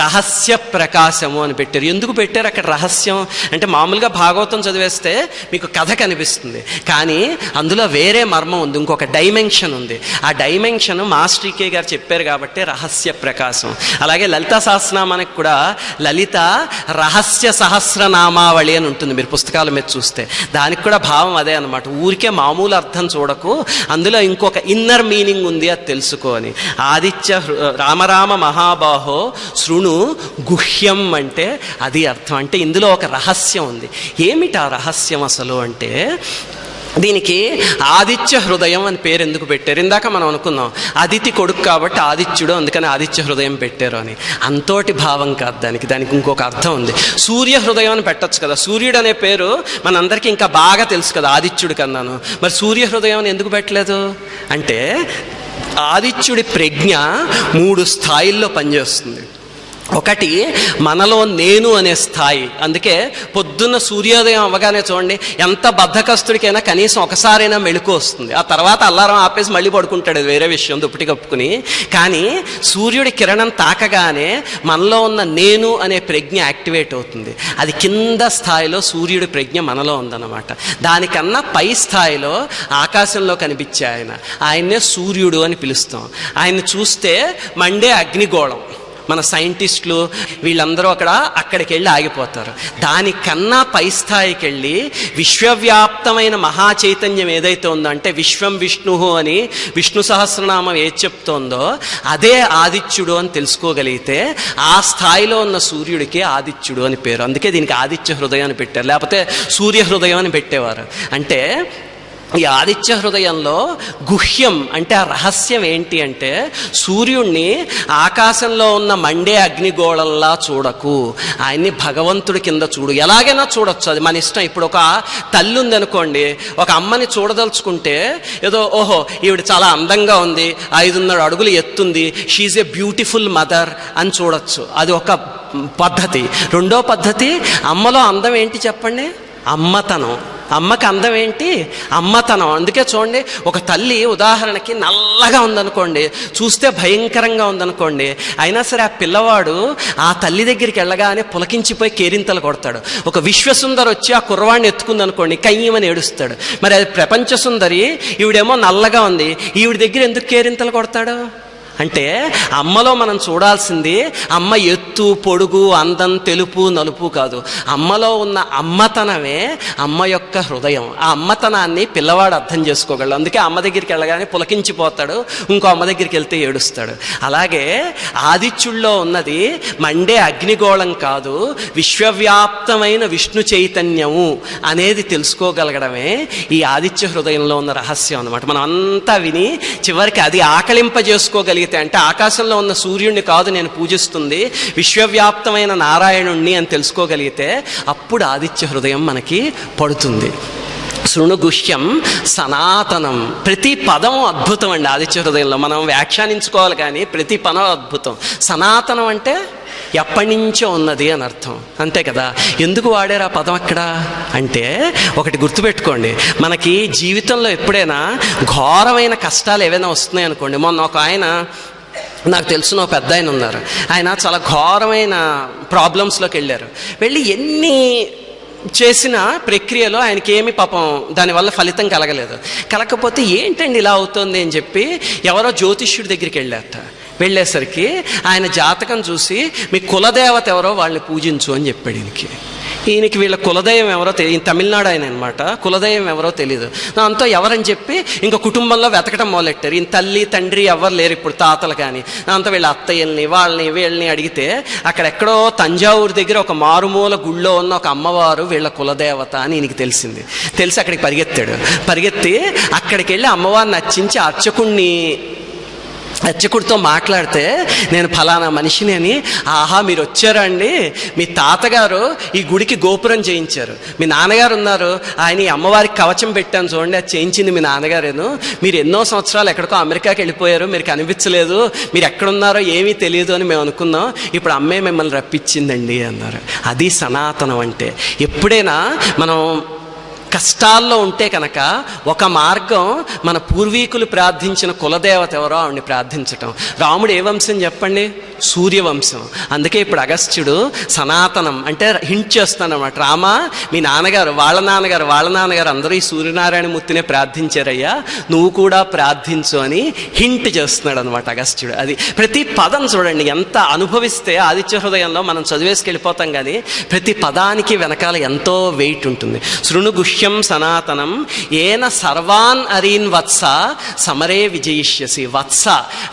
రహస్య ప్రకాశము అని పెట్టారు. ఎందుకు పెట్టారు అక్కడ రహస్యం అంటే, మామూలుగా భాగవతం చదివేస్తే మీకు కథ కనిపిస్తుంది, కానీ అందులో వేరే మర్మం ఉంది, ఇంకొక డైమెన్షన్ ఉంది. ఆ డైమెన్షన్ మాస్టర్ గారు చెప్పారు కాబట్టి రహస్య ప్రకాశం. అలాగే లలితా సహస్రనామానికి కూడా లలిత రహస్య సహస్రనామావళి అని ఉంటుంది, మీరు పుస్తకాల మీద చూస్తే. దానికి కూడా భావం అదే అనమాట. ఊరికే మామూలు అర్థం చూడకు, అందులో ఇంకొక ఇన్నర్ మీనింగ్ ఉంది, అది తెలుసుకో అని. ఆదిత్య రామరామ మహాబాహో శృణు గుహ్యం అంటే అది అర్థం. అంటే ఇందులో ఒక రహస్యం ఉంది. ఏమిటి ఆ రహస్యం అసలు అంటే, దీనికి ఆదిత్య హృదయం అని పేరు ఎందుకు పెట్టారు? ఇందాక మనం అనుకున్నాం అదితి కొడుకు కాబట్టి ఆదిత్యుడు, అందుకని ఆదిత్య హృదయం పెట్టారు అని. అంతోటి భావం కాదు దానికి ఇంకొక అర్థం ఉంది. సూర్య హృదయం అని పెట్టచ్చు కదా. సూర్యుడు అనే పేరు మనందరికీ ఇంకా బాగా తెలుసు కదా ఆదిత్యుడి కన్నాను. మరి సూర్య హృదయం అని ఎందుకు పెట్టలేదు అంటే, ఆదిత్యుడి ప్రజ్ఞ 3 స్థాయిల్లో పనిచేస్తుంది. ఒకటి మనలో నేను అనే స్థాయి. అందుకే పొద్దున్న సూర్యోదయం అవ్వగానే చూడండి, ఎంత బద్ధకస్తుడికైనా కనీసం ఒకసారైనా మెళుకు వస్తుంది. ఆ తర్వాత అల్లారం ఆపేసి మళ్ళీ పడుకుంటాడు, అది వేరే విషయం, దుప్పటి కప్పుకుని. కానీ సూర్యుడి కిరణం తాకగానే మనలో ఉన్న నేను అనే ప్రజ్ఞ యాక్టివేట్ అవుతుంది. అది కింద స్థాయిలో సూర్యుడి ప్రజ్ఞ మనలో ఉందన్నమాట. దానికన్నా పై స్థాయిలో ఆకాశంలో కనిపించే ఆయన్నే సూర్యుడు అని పిలుస్తాం. ఆయన్ని చూస్తే మండే అగ్నిగోళం. మన సైంటిస్టులు వీళ్ళందరూ అక్కడికి వెళ్ళి ఆగిపోతారు. దానికన్నా పై స్థాయికి వెళ్ళి విశ్వవ్యాప్తమైన మహా చైతన్యం ఏదైతే ఉందో, అంటే విశ్వం విష్ణు అని విష్ణు సహస్రనామం ఏది చెప్తోందో అదే ఆదిత్యుడు అని తెలుసుకోగలిగితే, ఆ స్థాయిలో ఉన్న సూర్యుడికి ఆదిత్యుడు అని పేరు. అందుకే దీనికి ఆదిత్య హృదయం అని పెట్టారు, లేకపోతే సూర్య హృదయం అని పెట్టేవారు. అంటే ఈ ఆదిత్య హృదయంలో గుహ్యం అంటే ఆ రహస్యం ఏంటి అంటే, సూర్యుణ్ణి ఆకాశంలో ఉన్న మండే అగ్నిగోళంలా చూడకు, ఆయన్ని భగవంతుడి కింద చూడు. ఎలాగైనా చూడొచ్చు, అది మన ఇష్టం. ఇప్పుడు ఒక తల్లి ఉంది అనుకోండి, ఒక అమ్మని చూడదలుచుకుంటే ఏదో ఓహో ఈవిడ చాలా అందంగా ఉంది, 5.5 అడుగులు ఎత్తుంది, షీఈ్ ఏ బ్యూటిఫుల్ మదర్ అని చూడొచ్చు. అది ఒక పద్ధతి. రెండో పద్ధతి, అమ్మలో అందం ఏంటి చెప్పండి? అమ్మతనం. అమ్మకి అందం ఏంటి? అమ్మతనం. అందుకే చూడండి, ఒక తల్లి ఉదాహరణకి నల్లగా ఉందనుకోండి, చూస్తే భయంకరంగా ఉందనుకోండి, అయినా సరే ఆ పిల్లవాడు ఆ తల్లి దగ్గరికి వెళ్ళగానే పులకించిపోయి కేరింతలు కొడతాడు. ఒక విశ్వసుందరి వచ్చి ఆ కుర్రవాడిని ఎత్తుకుందనుకోండి, కయ్యమని ఏడుస్తాడు. మరి అది ప్రపంచ సుందరి, ఈవిడేమో నల్లగా ఉంది, ఈవిడ దగ్గర ఎందుకు కేరింతలు కొడతాడు? అంటే అమ్మలో మనం చూడాల్సింది అమ్మ ఎత్తు, పొడుగు, అందం, తెలుపు, నలుపు కాదు. అమ్మలో ఉన్న అమ్మతనమే అమ్మ యొక్క హృదయం. ఆ అమ్మతనాన్ని పిల్లవాడు అర్థం చేసుకోగలడు. అందుకే అమ్మ దగ్గరికి వెళ్ళగానే పులకించిపోతాడు, ఇంకో అమ్మ దగ్గరికి వెళ్తే ఏడుస్తాడు. అలాగే ఆదిత్యుల్లో ఉన్నది మండే అగ్నిగోళం కాదు, విశ్వవ్యాప్తమైన విష్ణు చైతన్యము అనేది తెలుసుకోగలగడమే ఈ ఆదిత్య హృదయంలో ఉన్న రహస్యం అన్నమాట. మనం అంతా విని చివరికి అది ఆకలింపజేసుకోగలిగి, అంటే ఆకాశంలో ఉన్న సూర్యుడిని కాదు నేను పూజిస్తుంది, విశ్వవ్యాప్తమైన నారాయణుణ్ణి అని తెలుసుకోగలిగితే అప్పుడు ఆదిత్య హృదయం మనకి పడుతుంది. శృణుగుహ్యం సనాతనం. ప్రతి పదం అద్భుతం అండి ఆదిత్య హృదయంలో. మనం వ్యాఖ్యానించుకోవాలి కానీ ప్రతి పదం అద్భుతం. సనాతనం అంటే ఎప్పటి నుంచో ఉన్నది అని అర్థం, అంతే కదా. ఎందుకు వాడారు ఆ పదం అక్కడ అంటే, ఒకటి గుర్తుపెట్టుకోండి, మనకి జీవితంలో ఎప్పుడైనా ఘోరమైన కష్టాలు ఏవైనా వస్తున్నాయి అనుకోండి. మొన్న ఒక ఆయన, నాకు తెలిసిన ఒక పెద్ద ఆయన ఉన్నారు, ఆయన చాలా ఘోరమైన ప్రాబ్లమ్స్లోకి వెళ్ళి ఎన్ని చేసిన ప్రక్రియలో ఆయనకి ఏమి పాపం దానివల్ల ఫలితం కలగకపోతే ఏంటండి ఇలా అవుతుంది అని చెప్పి ఎవరో జ్యోతిష్యుడి దగ్గరికి వెళ్ళేసరికి ఆయన జాతకం చూసి మీ కులదేవత ఎవరో వాళ్ళని పూజించు అని చెప్పాడు. ఈయనకి వీళ్ళ కులదైవం ఎవరో తెలియదు, తమిళనాడు ఆయన అనమాట, కులదైవం ఎవరో తెలియదు. దాంతో ఎవరని చెప్పి ఇంకా కుటుంబంలో వెతకడం మొదలెట్టారు. ఈయన తల్లి తండ్రి ఎవరు లేరు ఇప్పుడు, తాతలు కానీ. దాంతో వీళ్ళ అత్తయ్యల్ని వీళ్ళని అడిగితే అక్కడెక్కడో తంజావూరు దగ్గర ఒక మారుమూల గుళ్ళో ఉన్న ఒక అమ్మవారు వీళ్ళ కులదేవత అని ఈయనకి తెలిసి అక్కడికి పరిగెత్తి అక్కడికి వెళ్ళి అమ్మవారిని అర్చించి అర్చకుడితో మాట్లాడితే, నేను ఫలానా మనిషిని అని. ఆహా, మీరు వచ్చారా అండి, మీ తాతగారు ఈ గుడికి గోపురం చేయించారు, మీ నాన్నగారు ఉన్నారు, ఆయన ఈ అమ్మవారికి కవచం పెట్టాను చూడండి, అది చేయించింది మీ నాన్నగారేను, మీరు ఎన్నో సంవత్సరాలు ఎక్కడికో అమెరికాకి వెళ్ళిపోయారు, మీరు కనిపించలేదు, మీరు ఎక్కడున్నారో ఏమీ తెలియదు అని మేము అనుకున్నాం, ఇప్పుడు అమ్మే మిమ్మల్ని రప్పించిందండి అన్నారు. అది సనాతనం అంటే. ఎప్పుడైనా మనం కష్టాల్లో ఉంటే కనుక ఒక మార్గం మన పూర్వీకులు ప్రార్థించిన కులదేవత ఎవరో ఆవిడ్ని ప్రార్థించటం. రాముడు ఏ వంశం చెప్పండి? సూర్యవంశం. అందుకే ఇప్పుడు అగస్త్యుడు సనాతనం అంటే హింట్ చేస్తానమాట, రామా మీ నాన్నగారు వాళ్ళ నాన్నగారు అందరూ ఈ సూర్యనారాయణ మూర్తినే ప్రార్థించారయ్యా, నువ్వు కూడా ప్రార్థించు అని హింట్ చేస్తున్నాడు అనమాట అగస్త్యుడు. అది ప్రతి పదం చూడండి, ఎంత అనుభవిస్తే ఆదిత్య హృదయంలో మనం చదివేసుకెళ్ళిపోతాం, కానీ ప్రతి పదానికి వెనకాల ఎంతో వెయిట్ ఉంటుంది. శృణుగుహ్యం సనాతనం ఏన సర్వాన్ అరీన్ వత్స సమరే విజయిష్యసి. వత్స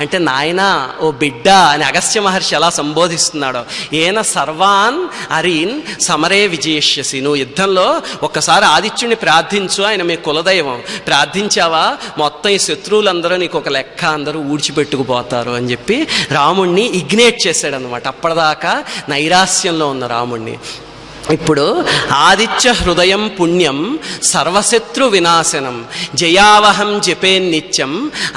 అంటే నాయన, ఓ బిడ్డ అని అగస్త్య మహర్షి ఎలా సంబోధిస్తున్నాడో, ఏన సర్వాన్ అరీన్ సమరే విజయిష్యసి. నువ్వు యుద్ధంలో ఒక్కసారి ఆదిత్యుడిని ప్రార్థించు, ఆయన మీ కులదైవం. ప్రార్థించావా మొత్తం ఈ శత్రువులందరూ నీకు ఒక లెక్క అందరూ ఊడ్చిపెట్టుకుపోతారు అని చెప్పి రాముణ్ణి ఇగ్నేట్ చేశాడనమాట. అప్పటిదాకా నైరాస్యంలో ఉన్న రాముణ్ణి. ఇప్పుడు ఆదిత్య హృదయం పుణ్యం సర్వశత్రు వినాశనం జయావహం జపేన్నిత్యం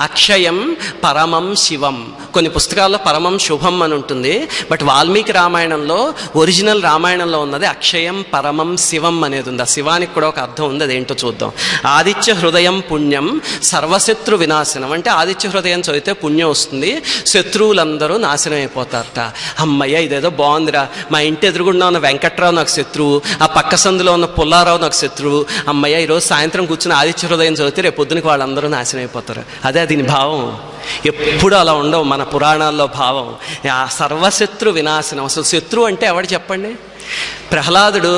అక్షయం పరమం శివం. కొన్ని పుస్తకాల్లో పరమం శుభం అని ఉంటుంది, బట్ వాల్మీకి రామాయణంలో, ఒరిజినల్ రామాయణంలో ఉన్నది అక్షయం పరమం శివం అనేది ఉంది. ఆ శివానికి కూడా ఒక అర్థం ఉంది, అదేంటో చూద్దాం. ఆదిత్య హృదయం పుణ్యం సర్వశత్రు వినాశనం అంటే ఆదిత్య హృదయం చదివితే పుణ్యం వస్తుంది, శత్రువులందరూ నాశనం అయిపోతారట. అమ్మయ్య ఇదేదో బాగుందిరా, మా ఇంటి ఎదురుగుండా ఉన్న వెంకట్రావు నాకు శత్రువు, ఆ పక్క సందులో ఉన్న పుల్లారావు నాకు శత్రువు. అమ్మయ్య ఈరోజు సాయంత్రం కూర్చుని ఆదిత్య హృదయం చదివితే రేపు పొద్దునకి వాళ్ళందరూ నాశనం అయిపోతారు. అదే దీని భావం. ఎప్పుడు అలా ఉండవు మన పురాణాల్లో భావం. ఆ సర్వశత్రు వినాశనం. అసలు శత్రువు అంటే ఎవడు చెప్పండి? ప్రహ్లాదుడు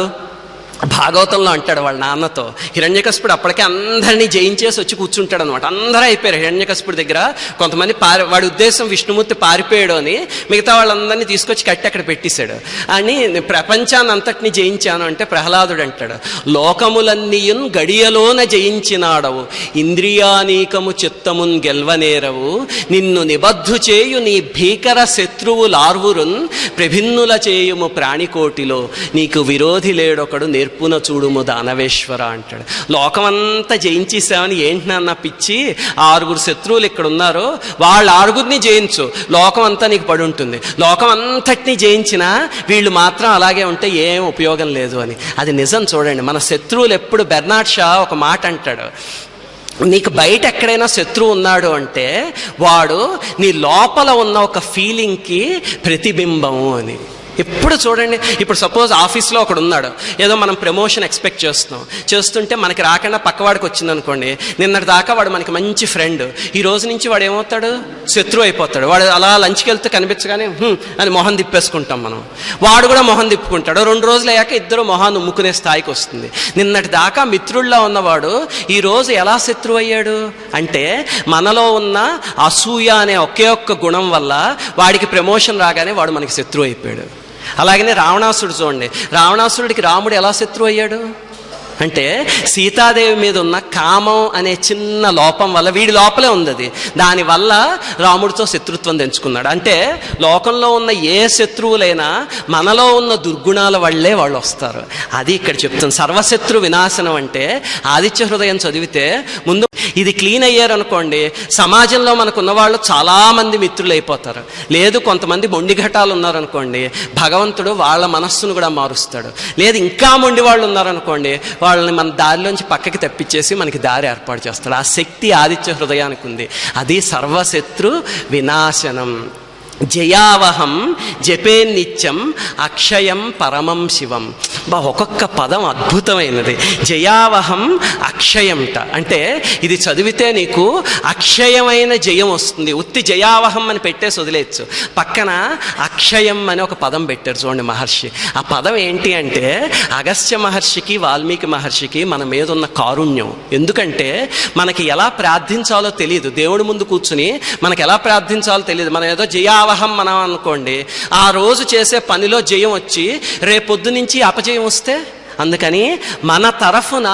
భాగవతంలో అంటాడు వాళ్ళ నాన్నతో, హిరణ్యకశిపుడు అప్పటికే అందరినీ జయించేసి వచ్చి కూర్చుంటాడు అనమాట. అందరూ అయిపోయారు హిరణ్యకశిపుడి దగ్గర. కొంతమంది వాడి ఉద్దేశం విష్ణుమూర్తి పారిపోయాడు అని, మిగతా వాళ్ళందరినీ తీసుకొచ్చి కట్టి అక్కడ పెట్టేశాడు అని. ప్రపంచాన్ని అంతటిని జయించాను అంటే ప్రహ్లాదుడు అంటాడు, లోకములన్నీయున్ గడియలోన జయించినాడవు, ఇంద్రియానీకము చిత్తమున్ గెల్వనేరవు, నిన్ను నిబద్ధు చేయు నీ భీకర శత్రువులార్వురున్ ప్రభిన్నుల చేయుము ప్రాణికోటిలో, నీకు విరోధి లేడొకడు నేర్పున చూడుము దానవేశ్వర అంటాడు. లోకమంతా జయించేసామని ఏంటి నాన్న పిచ్చి, 6 శత్రువులు ఇక్కడ ఉన్నారు, వాళ్ళ 6 జయించు, లోకం అంతా నీకు పడి ఉంటుంది. లోకం అంతటినీ జయించినా వీళ్ళు మాత్రం అలాగే ఉంటే ఏం ఉపయోగం లేదు అని. అది నిజం. చూడండి, మన శత్రువులు ఎప్పుడు, బెర్నాడ్ షా ఒక మాట అంటాడు, నీకు బయట ఎక్కడైనా శత్రువు ఉన్నాడు అంటే వాడు నీ లోపల ఉన్న ఒక ఫీలింగ్కి ప్రతిబింబము అని. ఎప్పుడు చూడండి, ఇప్పుడు సపోజ్ ఆఫీస్లో ఒకడు ఉన్నాడు, ఏదో మనం ప్రమోషన్ ఎక్స్పెక్ట్ చేస్తుంటే మనకి రాకుండా పక్కవాడికి వచ్చింది అనుకోండి. నిన్నటి దాకా వాడు మనకి మంచి ఫ్రెండ్, ఈ రోజు నుంచి వాడు ఏమవుతాడు? శత్రువు అయిపోతాడు. వాడు అలా లంచ్కి వెళ్తే కనిపించగానే అని మొహం తిప్పేసుకుంటాం మనం, వాడు కూడా మొహం తిప్పుకుంటాడు. 2 రోజులు అయ్యాక ఇద్దరు మొహాన్ని ఉమ్ముకునే స్థాయికి వస్తుంది. నిన్నటి దాకా మిత్రుల్లో ఉన్నవాడు ఈ రోజు ఎలా శత్రువు అయ్యాడు అంటే, మనలో ఉన్న అసూయ అనే ఒకే ఒక్క గుణం వల్ల వాడికి ప్రమోషన్ రాగానే వాడు మనకి శత్రువు అయిపోయాడు. అలాగనే రావణాసుడు చూడండి, రావణాసురుడికి రాముడు ఎలా శత్రువు అయ్యాడు అంటే, సీతాదేవి మీద ఉన్న కామం అనే చిన్న లోపం వల్ల, వీడి లోపలే ఉంది అది, దానివల్ల రాముడితో శత్రుత్వం తెంచుకున్నాడు. అంటే లోకంలో ఉన్న ఏ శత్రువులైనా మనలో ఉన్న దుర్గుణాల వల్లే వాళ్ళు వస్తారు. అది ఇక్కడ చెప్తుంది. సర్వశత్రు వినాశనం అంటే ఆదిత్య హృదయం చదివితే ముందు ఇది క్లీన్ అయ్యారనుకోండి, సమాజంలో మనకున్న వాళ్ళు చాలామంది మిత్రులు అయిపోతారు. లేదు కొంతమంది మొండి ఘటాలు ఉన్నారనుకోండి, భగవంతుడు వాళ్ళ మనస్సును కూడా మారుస్తాడు. లేదు ఇంకా మొండి వాళ్ళు ఉన్నారనుకోండి, వాళ్ళని మన దారిలోంచి పక్కకి తెప్పించేసి మనకి దారి ఏర్పాటు చేస్తాడు. ఆ శక్తి ఆదిత్య హృదయానికి ఉంది. అది సర్వశత్రు వినాశనం. జయావహం జపే నిత్యం అక్షయం పరమం శివం. ఒక్కొక్క పదం అద్భుతమైనది. జయావహం అక్షయంట అంటే ఇది చదివితే నీకు అక్షయమైన జయం వస్తుంది. ఉత్తి జయావహం అని పెట్టేసి వదిలేయచ్చు, పక్కన అక్షయం అని ఒక పదం పెట్టారు చూడండి మహర్షి. ఆ పదం ఏంటి అంటే, అగస్త్య మహర్షికి వాల్మీకి మహర్షికి మన మీద ఉన్న కారుణ్యం. ఎందుకంటే మనకి ఎలా ప్రార్థించాలో తెలియదు. దేవుడి ముందు కూర్చుని మనకి ఎలా ప్రార్థించాలో తెలియదు. మనం ఏదో జయావహం మనం అనుకోండి, ఆ రోజు చేసే పనిలో జయం వచ్చి రేపొద్దు నుంచి అపజయం వస్తే, అందుకని మన తరఫున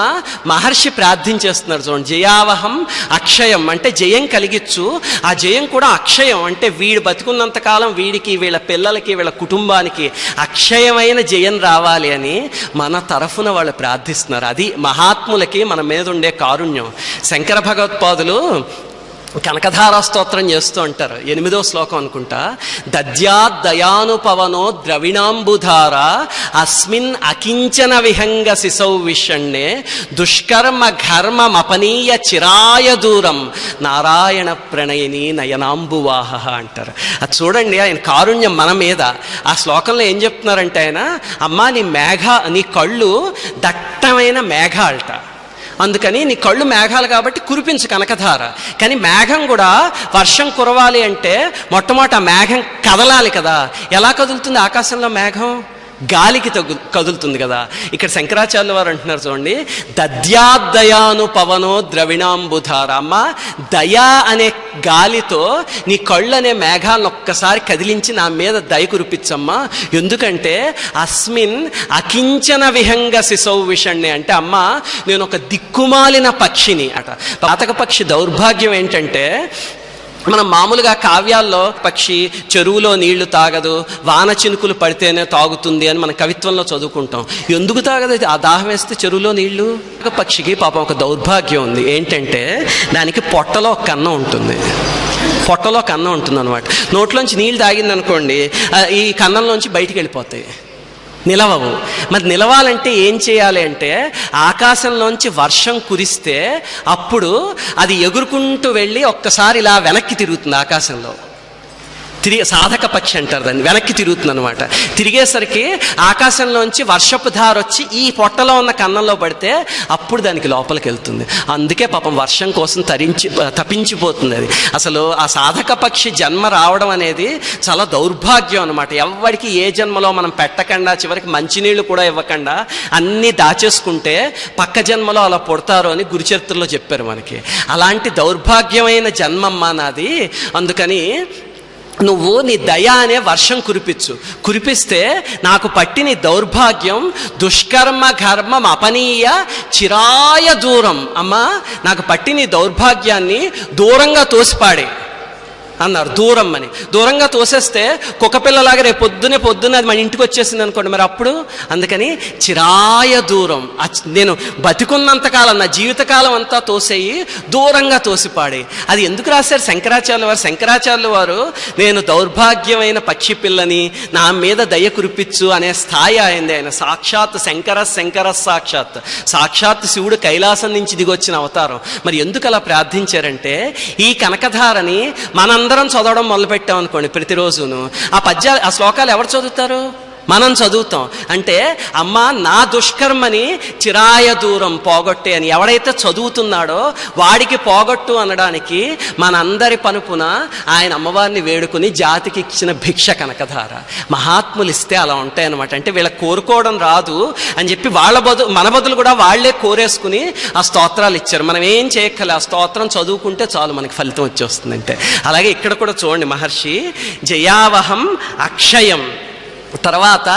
మహర్షి ప్రార్థించేస్తున్నారు చూడండి. జయావహం అక్షయం అంటే జయం కలిగిచ్చు, ఆ జయం కూడా అక్షయం అంటే వీడు బతికున్నంతకాలం వీడికి, వీళ్ళ పిల్లలకి, వీళ్ళ కుటుంబానికి అక్షయమైన జయం రావాలి అని మన తరఫున వాళ్ళు ప్రార్థిస్తున్నారు. అది మహాత్ములకి మన మీద ఉండే కారుణ్యం. శంకర భగవత్పాదులు కనకధారా స్తోత్రం చేస్తూ ఉంటారు. 8వ శ్లోకం అనుకుంటా. దద్యాద్దయానుపవనో ద్రవిణాంబుధార అస్మిన్ అకించన విహంగ శిశౌ విషణ్ణే దుష్కర్మ ఘర్మమపనీయ చిరాయ దూరం నారాయణ ప్రణయిని నయనాంబువాహ అంటారు. అది చూడండి, ఆయన కారుణ్యం మన మీద. ఆ శ్లోకంలో ఏం చెప్తున్నారంటే ఆయన, అమ్మా నీ కళ్ళు దట్టమైన మేఘాలట, అందుకని నీ కళ్ళు మేఘాలు కాబట్టి కురిపించు కనకధార. కానీ మేఘం కూడా వర్షం కురవాలి అంటే మొట్టమొదట మేఘం కదలాలి కదా. ఎలా కదులుతుంది ఆకాశంలో మేఘం? గాలికి కదులుతుంది కదా. ఇక్కడ శంకరాచార్యుల వారు అంటున్నారు చూడండి, దద్యాద్దయాను పవనో ద్రవిణాంబుధార. అమ్మ, దయా అనే గాలితో నీ కళ్ళు అనే మేఘాలను ఒక్కసారి కదిలించి నా మీద దయ కురిపించమ్మా. ఎందుకంటే అస్మిన్ అకించన విహంగ శిశౌ విషణ్ణి అంటే, అమ్మ నేను ఒక దిక్కుమాలిన పక్షిని అట. పాతక పక్షి దౌర్భాగ్యం ఏంటంటే, మనం మామూలుగా కావ్యాల్లో పక్షి చెరువులో నీళ్లు తాగదు, వాన చినుకులు పడితేనే తాగుతుంది అని మన కవిత్వంలో చదువుకుంటాం. ఎందుకు తాగదు? ఆ దాహం వేస్తే చెరువులో నీళ్లు. పక్షికి పాపం ఒక దౌర్భాగ్యం ఉంది. ఏంటంటే దానికి పొట్టలో ఒక కన్నం ఉంటుంది. పొట్టలో కన్నం ఉంటుంది అనమాట. నోట్లోంచి నీళ్ళు తాగింది అనుకోండి, ఈ కన్నంలోంచి బయటికి వెళ్ళిపోతాయి, నిలవవు. మరి నిలవాలంటే ఏం చేయాలి అంటే, ఆకాశంలోంచి వర్షం కురిస్తే అప్పుడు అది ఎగురుకుంటూ వెళ్ళి ఒక్కసారి ఇలా వెనక్కి తిరుగుతుంది ఆకాశంలో. సాధక పక్షి అంటారు దాన్ని. వెనక్కి తిరుగుతుంది అనమాట. తిరిగేసరికి ఆకాశంలోంచి వర్షపు ధార వచ్చి ఈ పొట్టలో ఉన్న కన్నంలో పడితే అప్పుడు దానికి లోపలికి వెళ్తుంది. అందుకే పాపం వర్షం కోసం తపించిపోతుంది అది. అసలు ఆ సాధక పక్షి జన్మ రావడం అనేది చాలా దౌర్భాగ్యం అనమాట. ఎవరికి ఏ జన్మలో మనం పెట్టకుండా, చివరికి మంచినీళ్ళు కూడా ఇవ్వకుండా అన్నీ దాచేసుకుంటే పక్క జన్మలో అలా పుడతారు అని గురుచరిత్రలో చెప్పారు మనకి. అలాంటి దౌర్భాగ్యమైన జన్మమ్మ నాది. అందుకని నువ్వు నీ దయ అనే వర్షం కురిపిస్తే నాకు పట్టిన దౌర్భాగ్యం దుష్కర్మ ఘర్మం అపనీయ చిరాయ దూరం. అమ్మా, నాకు పట్టిన దౌర్భాగ్యాన్ని దూరంగా తోసిపాడే అన్నారు. దూరం అని దూరంగా తోసేస్తే కుక్కపిల్లలాగా రేపు పొద్దునే అది మన ఇంటికి వచ్చేసింది అనుకోండి, మరి అప్పుడు. అందుకని చిరాయ దూరం, నేను బతికున్నంతకాలం నా జీవితకాలం అంతా తోసేయి, దూరంగా తోసిపాడే. అది ఎందుకు రాశారు శంకరాచార్యుల వారు? శంకరాచార్యుల వారు నేను దౌర్భాగ్యమైన పక్షి పిల్లని, నా మీద దయ కురిపించు అనే స్థాయి అయింది. ఆయన సాక్షాత్ శంకర సాక్షాత్ శివుడు కైలాసం నుంచి దిగొచ్చిన అవతారం. మరి ఎందుకు అలా ప్రార్థించారంటే, ఈ కనకధారని మనందరం చదవడం మొదలుపెట్టాం అనుకోండి ప్రతిరోజును, ఆ శ్లోకాలు ఎవరు చదువుతారు? మనం చదువుతాం. అంటే అమ్మ నా దుష్కర్మని చిరాయ దూరం పోగొట్టే అని ఎవడైతే చదువుతున్నాడో వాడికి పోగొట్టు అనడానికి మనందరి పనుపున ఆయన అమ్మవారిని వేడుకుని జాతికి ఇచ్చిన భిక్ష కనకధార. మహాత్ములు ఇస్తే అలా ఉంటాయన్నమాట. అంటే వీళ్ళకి కోరుకోవడం రాదు అని చెప్పి మన బదులు కూడా వాళ్లే కోరేసుకుని ఆ స్తోత్రాలు ఇచ్చారు. మనం ఏం చేయక్కలే, ఆ స్తోత్రం చదువుకుంటే చాలు మనకి ఫలితం వచ్చేస్తుందంటే. అలాగే ఇక్కడ కూడా చూడండి, మహర్షి జయావహం అక్షయం, తర్వాత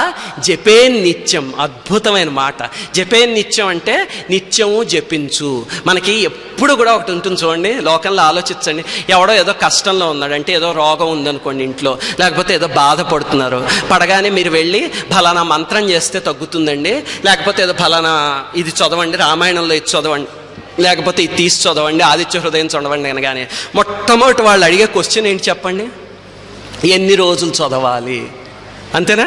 జపేన్ నిత్యం. అద్భుతమైన మాట. జపేన్ నిత్యం అంటే నిత్యము జపించు. మనకి ఎప్పుడు కూడా ఒకటి ఉంటుంది చూడండి, లోకంలో ఆలోచించండి. ఎవడో ఏదో కష్టంలో ఉన్నాడు అంటే, ఏదో రోగం ఉందనుకోండి ఇంట్లో, లేకపోతే ఏదో బాధపడుతున్నారు, పడగానే మీరు వెళ్ళి ఫలానా మంత్రం చేస్తే తగ్గుతుందండి, లేకపోతే ఏదో ఫలానా ఇది చదవండి, రామాయణంలో ఇది చదవండి, లేకపోతే ఇది తీసి చదవండి, ఆదిత్య హృదయం చదవండి అనగానే మొట్టమొదటి వాళ్ళు అడిగే క్వశ్చన్ ఏంటి చెప్పండి? ఎన్ని రోజులు చదవాలి? అంతేనా?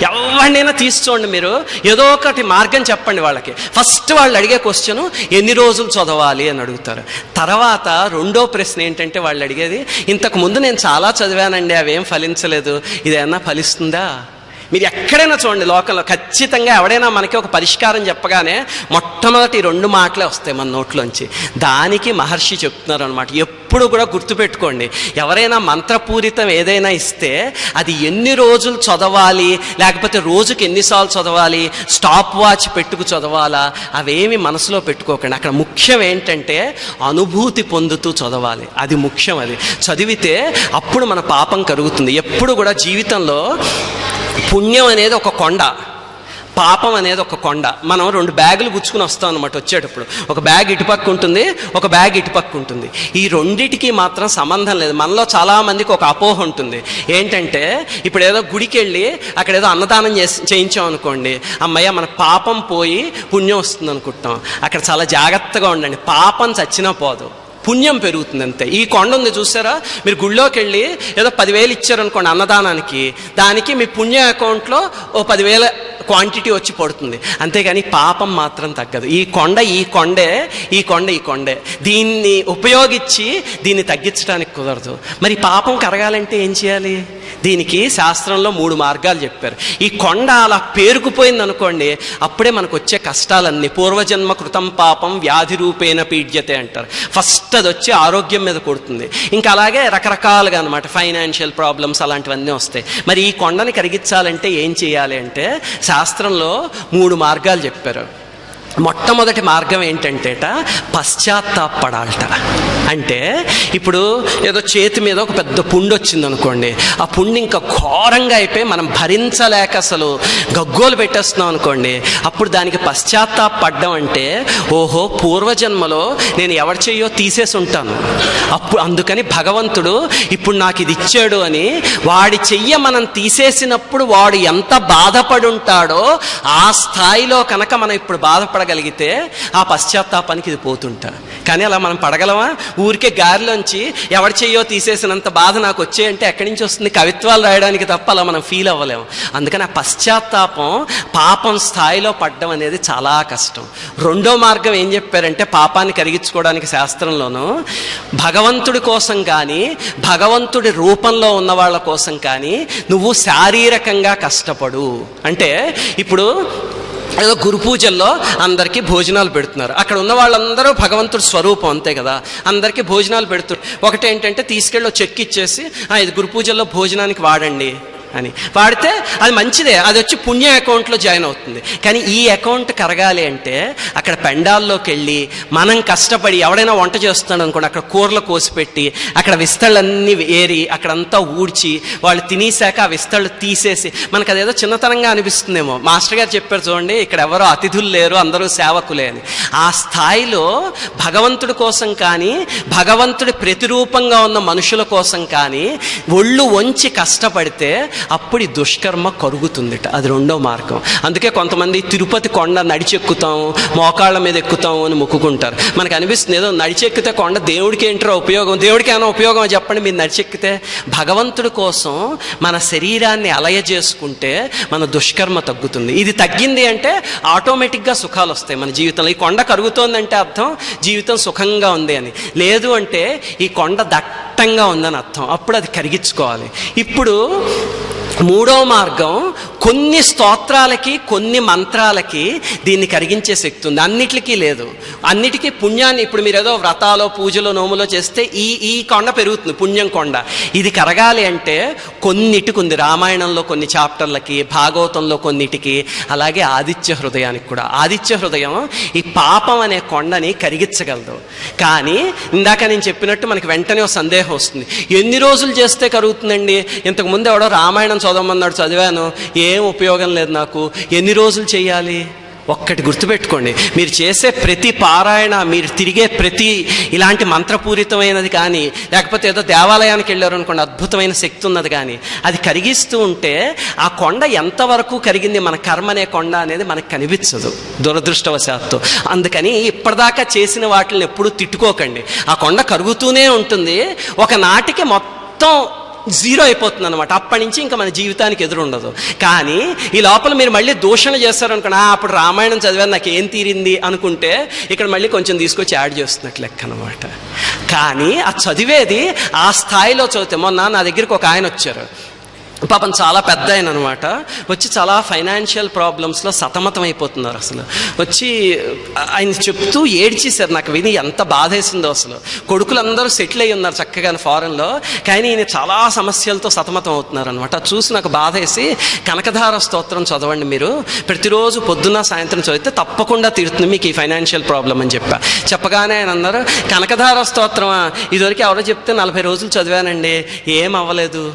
ఎవరినైనా తీసుకోండి మీరు, ఏదో ఒకటి మార్గం చెప్పండి వాళ్ళకి. ఫస్ట్ వాళ్ళు అడిగే క్వశ్చన్ ఎన్ని రోజులు చదవాలి అని అడుగుతారు. తర్వాత రెండో ప్రశ్న ఏంటంటే వాళ్ళు అడిగేది, ఇంతకు ముందు నేను చాలా చదివానండి, అవేం ఫలించలేదు, ఇదేమన్నా ఫలిస్తుందా? మీరు ఎక్కడైనా చూడండి లోకంలో ఖచ్చితంగా ఎవడైనా మనకి ఒక పరిష్కారం చెప్పగానే మొట్టమొదటి 2 మాటలే వస్తాయి మన నోట్లోంచి. దానికి మహర్షి చెప్తున్నారు అనమాట. ఎప్పుడు కూడా గుర్తుపెట్టుకోండి, ఎవరైనా మంత్రపూరితం ఏదైనా ఇస్తే అది ఎన్ని రోజులు చదవాలి, లేకపోతే రోజుకి ఎన్నిసార్లు చదవాలి, స్టాప్ వాచ్ పెట్టుకు చదవాలా, అవేమి మనసులో పెట్టుకోకండి. అక్కడ ముఖ్యం ఏంటంటే అనుభూతి పొందుతూ చదవాలి. అది ముఖ్యం. అది చదివితే అప్పుడు మన పాపం కరుగుతుంది. ఎప్పుడు కూడా జీవితంలో పుణ్యం అనేది ఒక కొండ, పాపం అనేది ఒక కొండ. మనం 2 బ్యాగులు గుచ్చుకుని వస్తాం అనమాట వచ్చేటప్పుడు. ఒక బ్యాగ్ ఇటుపక్క ఉంటుంది, ఒక బ్యాగ్ ఇటుపక్క ఉంటుంది. ఈ రెండిటికి మాత్రం సంబంధం లేదు. మనలో చాలామందికి ఒక అపోహ ఉంటుంది. ఏంటంటే, ఇప్పుడు ఏదో గుడికి వెళ్ళి అక్కడ ఏదో అన్నదానం చేయించాం అనుకోండి, అమ్మయ్య మన పాపం పోయి పుణ్యం వస్తుంది అనుకుంటాం. అక్కడ చాలా జాగ్రత్తగా ఉండండి. పాపం చచ్చినా పోదు, పుణ్యం పెరుగుతుంది అంతే. ఈ కొండ ఉంది చూసారా, మీరు గుళ్ళోకి వెళ్ళి ఏదో 10,000 ఇచ్చారనుకోండి అన్నదానానికి, దానికి మీ పుణ్య అకౌంట్లో ఓ 10,000 క్వాంటిటీ వచ్చి పడుతుంది. అంతేగాని పాపం మాత్రం తగ్గదు. ఈ కొండే దీన్ని ఉపయోగించి దీన్ని తగ్గించడానికి కుదరదు. మరి పాపం కరగాలంటే ఏం చేయాలి? దీనికి శాస్త్రంలో 3 మార్గాలు చెప్పారు. ఈ కొండ అలా పేరుకుపోయింది అనుకోండి, అప్పుడే మనకు వచ్చే కష్టాలన్నీ పూర్వజన్మ కృతం పాపం వ్యాధి రూపేణ పీడ్యతే అంటారు. ఫస్ట్ అది వచ్చి ఆరోగ్యం మీద కొడుతుంది. ఇంకా అలాగే రకరకాలుగా అనమాట, ఫైనాన్షియల్ ప్రాబ్లమ్స్ అలాంటివన్నీ వస్తాయి. మరి ఈ కొండని కరిగించాలంటే ఏం చేయాలి అంటే శాస్త్రంలో 3 మార్గాలు చెప్పారు. మొట్టమొదటి మార్గం ఏంటంటేట పశ్చాత్తాపడాలట. అంటే ఇప్పుడు ఏదో చేతి మీద ఒక పెద్ద పుండు వచ్చింది అనుకోండి, ఆ పుండు ఇంకా ఘోరంగా అయిపోయి మనం భరించలేక అసలు గగ్గోలు పెట్టేస్తున్నాం అనుకోండి, అప్పుడు దానికి పశ్చాత్తాపడ్డం అంటే ఓహో పూర్వజన్మలో నేను ఎవరి చెయ్యో తీసేసి ఉంటాను, అప్పుడు అందుకని భగవంతుడు ఇప్పుడు నాకు ఇది ఇచ్చాడు అని వాడి చెయ్య మనం తీసేసినప్పుడు వాడు ఎంత బాధపడి ఉంటాడో ఆ స్థాయిలో కనుక మనం ఇప్పుడు బాధపడగలిగితే ఆ పశ్చాత్తాపానికి ఇది పోతుంటా. కానీ అలా మనం పడగలమా? ఊరికే గారిలోంచి ఎవరి చెయ్యో తీసేసినంత బాధ నాకు వచ్చేయంటే ఎక్కడి నుంచి వస్తుంది? కవిత్వాలు రాయడానికి తప్ప అలా మనం ఫీల్ అవ్వలేము. అందుకని ఆ పశ్చాత్తాపం పాపం స్థాయిలో పడ్డం అనేది చాలా కష్టం. రెండో మార్గం ఏం చెప్పారంటే పాపాన్ని కరిగించుకోవడానికి శాస్త్రంలోనూ భగవంతుడి కోసం కానీ భగవంతుడి రూపంలో ఉన్న వాళ్ళ కోసం కానీ నువ్వు శారీరకంగా కష్టపడు. అంటే ఇప్పుడు ఏదో గురు పూజల్లో అందరికీ భోజనాలు పెడుతున్నారు, అక్కడ ఉన్న వాళ్ళందరూ భగవంతుడి స్వరూపం అంతే కదా, అందరికీ భోజనాలు పెడుతున్నారు. ఒకటేంటంటే తీసుకెళ్ళి చెక్ ఇచ్చేసి ఇది గురు పూజల్లో భోజనానికి వాడండి అని వాడితే అది మంచిదే, అది వచ్చి పుణ్య అకౌంట్లో జాయిన్ అవుతుంది. కానీ ఈ అకౌంట్ కరగాలి అంటే అక్కడ పెండాల్లోకి వెళ్ళి మనం కష్టపడి ఎవడైనా వంట చేస్తున్నాడు అనుకోండి, అక్కడ కూరలు కోసిపెట్టి అక్కడ విస్తళ్ళన్నీ ఏరి అక్కడంతా ఊడ్చి వాళ్ళు తినేసాక ఆ విస్తళ్ళు తీసేసి మనకు అదేదో చిన్నతనంగా అనిపిస్తుందేమో. మాస్టర్ గారు చెప్పారు చూడండి, ఇక్కడ ఎవరో అతిథులు లేరు అందరూ సేవకులే అని. ఆ స్థాయిలో భగవంతుడి కోసం కానీ భగవంతుడి ప్రతిరూపంగా ఉన్న మనుషుల కోసం కానీ ఒళ్ళు వంచి కష్టపడితే అప్పుడు ఈ దుష్కర్మ కరుగుతుందిట. అది రెండో మార్గం. అందుకే కొంతమంది తిరుపతి కొండ నడిచెక్కుతాం మోకాళ్ళ మీద ఎక్కుతాం అని మొక్కుకుంటారు. మనకు అనిపిస్తుంది ఏదో నడిచెక్కితే కొండ దేవుడికి ఏంటో ఉపయోగం, దేవుడికి ఏమైనా ఉపయోగం చెప్పండి. మీరు నడిచెక్కితే భగవంతుడి కోసం మన శరీరాన్ని అలయ చేసుకుంటే మన దుష్కర్మ తగ్గుతుంది. ఇది తగ్గింది అంటే ఆటోమేటిక్గా సుఖాలు వస్తాయి మన జీవితంలో. ఈ కొండ కరుగుతోందంటే అర్థం జీవితం సుఖంగా ఉంది అని, లేదు అంటే ఈ కొండ దట్టంగా ఉందని అర్థం. అప్పుడు అది కరిగించుకోవాలి. ఇప్పుడు మూడో మార్గం, కొన్ని స్తోత్రాలకి కొన్ని మంత్రాలకి దీన్ని కరిగించే శక్తి ఉంది, అన్నిటికీ లేదు. అన్నిటికీ పుణ్యాన్ని ఇప్పుడు మీరు ఏదో వ్రతాలో పూజలో నోములో చేస్తే ఈ కొండ పెరుగుతుంది, పుణ్యం కొండ. ఇది కరగాలి అంటే కొన్నిటికి ఉంది. రామాయణంలో కొన్ని చాప్టర్లకి, భాగవతంలో కొన్నిటికి, అలాగే ఆదిత్య హృదయానికి కూడా. ఆదిత్య హృదయం ఈ పాపం అనే కొండని కరిగించగలదు. కానీ ఇందాక నేను చెప్పినట్టు మనకి వెంటనే సందేహం వస్తుంది, ఎన్ని రోజులు చేస్తే కరుగుతుందండి? ఇంతకుముందు ఎవడో రామాయణం చదవమన్నాడు, చదివాను, ఏం ఉపయోగం లేదు నాకు, ఎన్ని రోజులు చేయాలి? ఒక్కటి గుర్తుపెట్టుకోండి, మీరు చేసే ప్రతి పారాయణ, మీరు తిరిగే ప్రతి ఇలాంటి మంత్రపూరితమైనది కానీ, లేకపోతే ఏదో దేవాలయానికి వెళ్ళారు అనుకోండి అద్భుతమైన శక్తి ఉన్నది కానీ, అది కరిగిస్తూ ఉంటే ఆ కొండ ఎంతవరకు కరిగింది మన కర్మ అనే కొండ అనేది మనకు కనిపించదు దురదృష్టవశాత్తు. అందుకని ఇప్పటిదాకా చేసిన వాటిని ఎప్పుడూ తిట్టుకోకండి. ఆ కొండ కరుగుతూనే ఉంటుంది, ఒకనాటికి మొత్తం జీరో అయిపోతుంది అనమాట. అప్పటి నుంచి ఇంకా మన జీవితానికి ఎదురుండదు. కానీ ఈ లోపల మీరు మళ్ళీ దూషణ చేస్తారనుకోండి, అప్పుడు రామాయణం చదివాను నాకు ఏం తీరింది అనుకుంటే ఇక్కడ మళ్ళీ కొంచెం తీసుకొచ్చి యాడ్ చేస్తున్నట్లు లెక్క అనమాట. కానీ ఆ చదివేది ఆ స్థాయిలో చదివితే, మొన్న నా దగ్గరికి ఒక ఆయన వచ్చారు, పాపం చాలా పెద్ద ఆయన అనమాట, వచ్చి చాలా ఫైనాన్షియల్ ప్రాబ్లమ్స్లో సతమతం అయిపోతున్నారు. అసలు వచ్చి ఆయన చెప్తూ ఏడ్చేశారు. నాకు విని ఎంత బాధేసిందో. అసలు కొడుకులందరూ సెటిల్ అయ్యి ఉన్నారు చక్కగా ఫారెన్లో, కానీ ఈయన చాలా సమస్యలతో సతమతం అవుతున్నారు అనమాట. చూసి నాకు బాధేసి, కనకధార స్తోత్రం చదవండి మీరు, ప్రతిరోజు పొద్దున్న సాయంత్రం చదివితే తప్పకుండా తీరుతుంది మీకు ఈ ఫైనాన్షియల్ ప్రాబ్లం అని చెప్పగానే ఆయన అన్నారు, కనకధార స్తోత్రమా? ఇదివరకు ఎవరో చెప్తే 40 రోజులు చదివానండి, ఏం అవ్వలేదు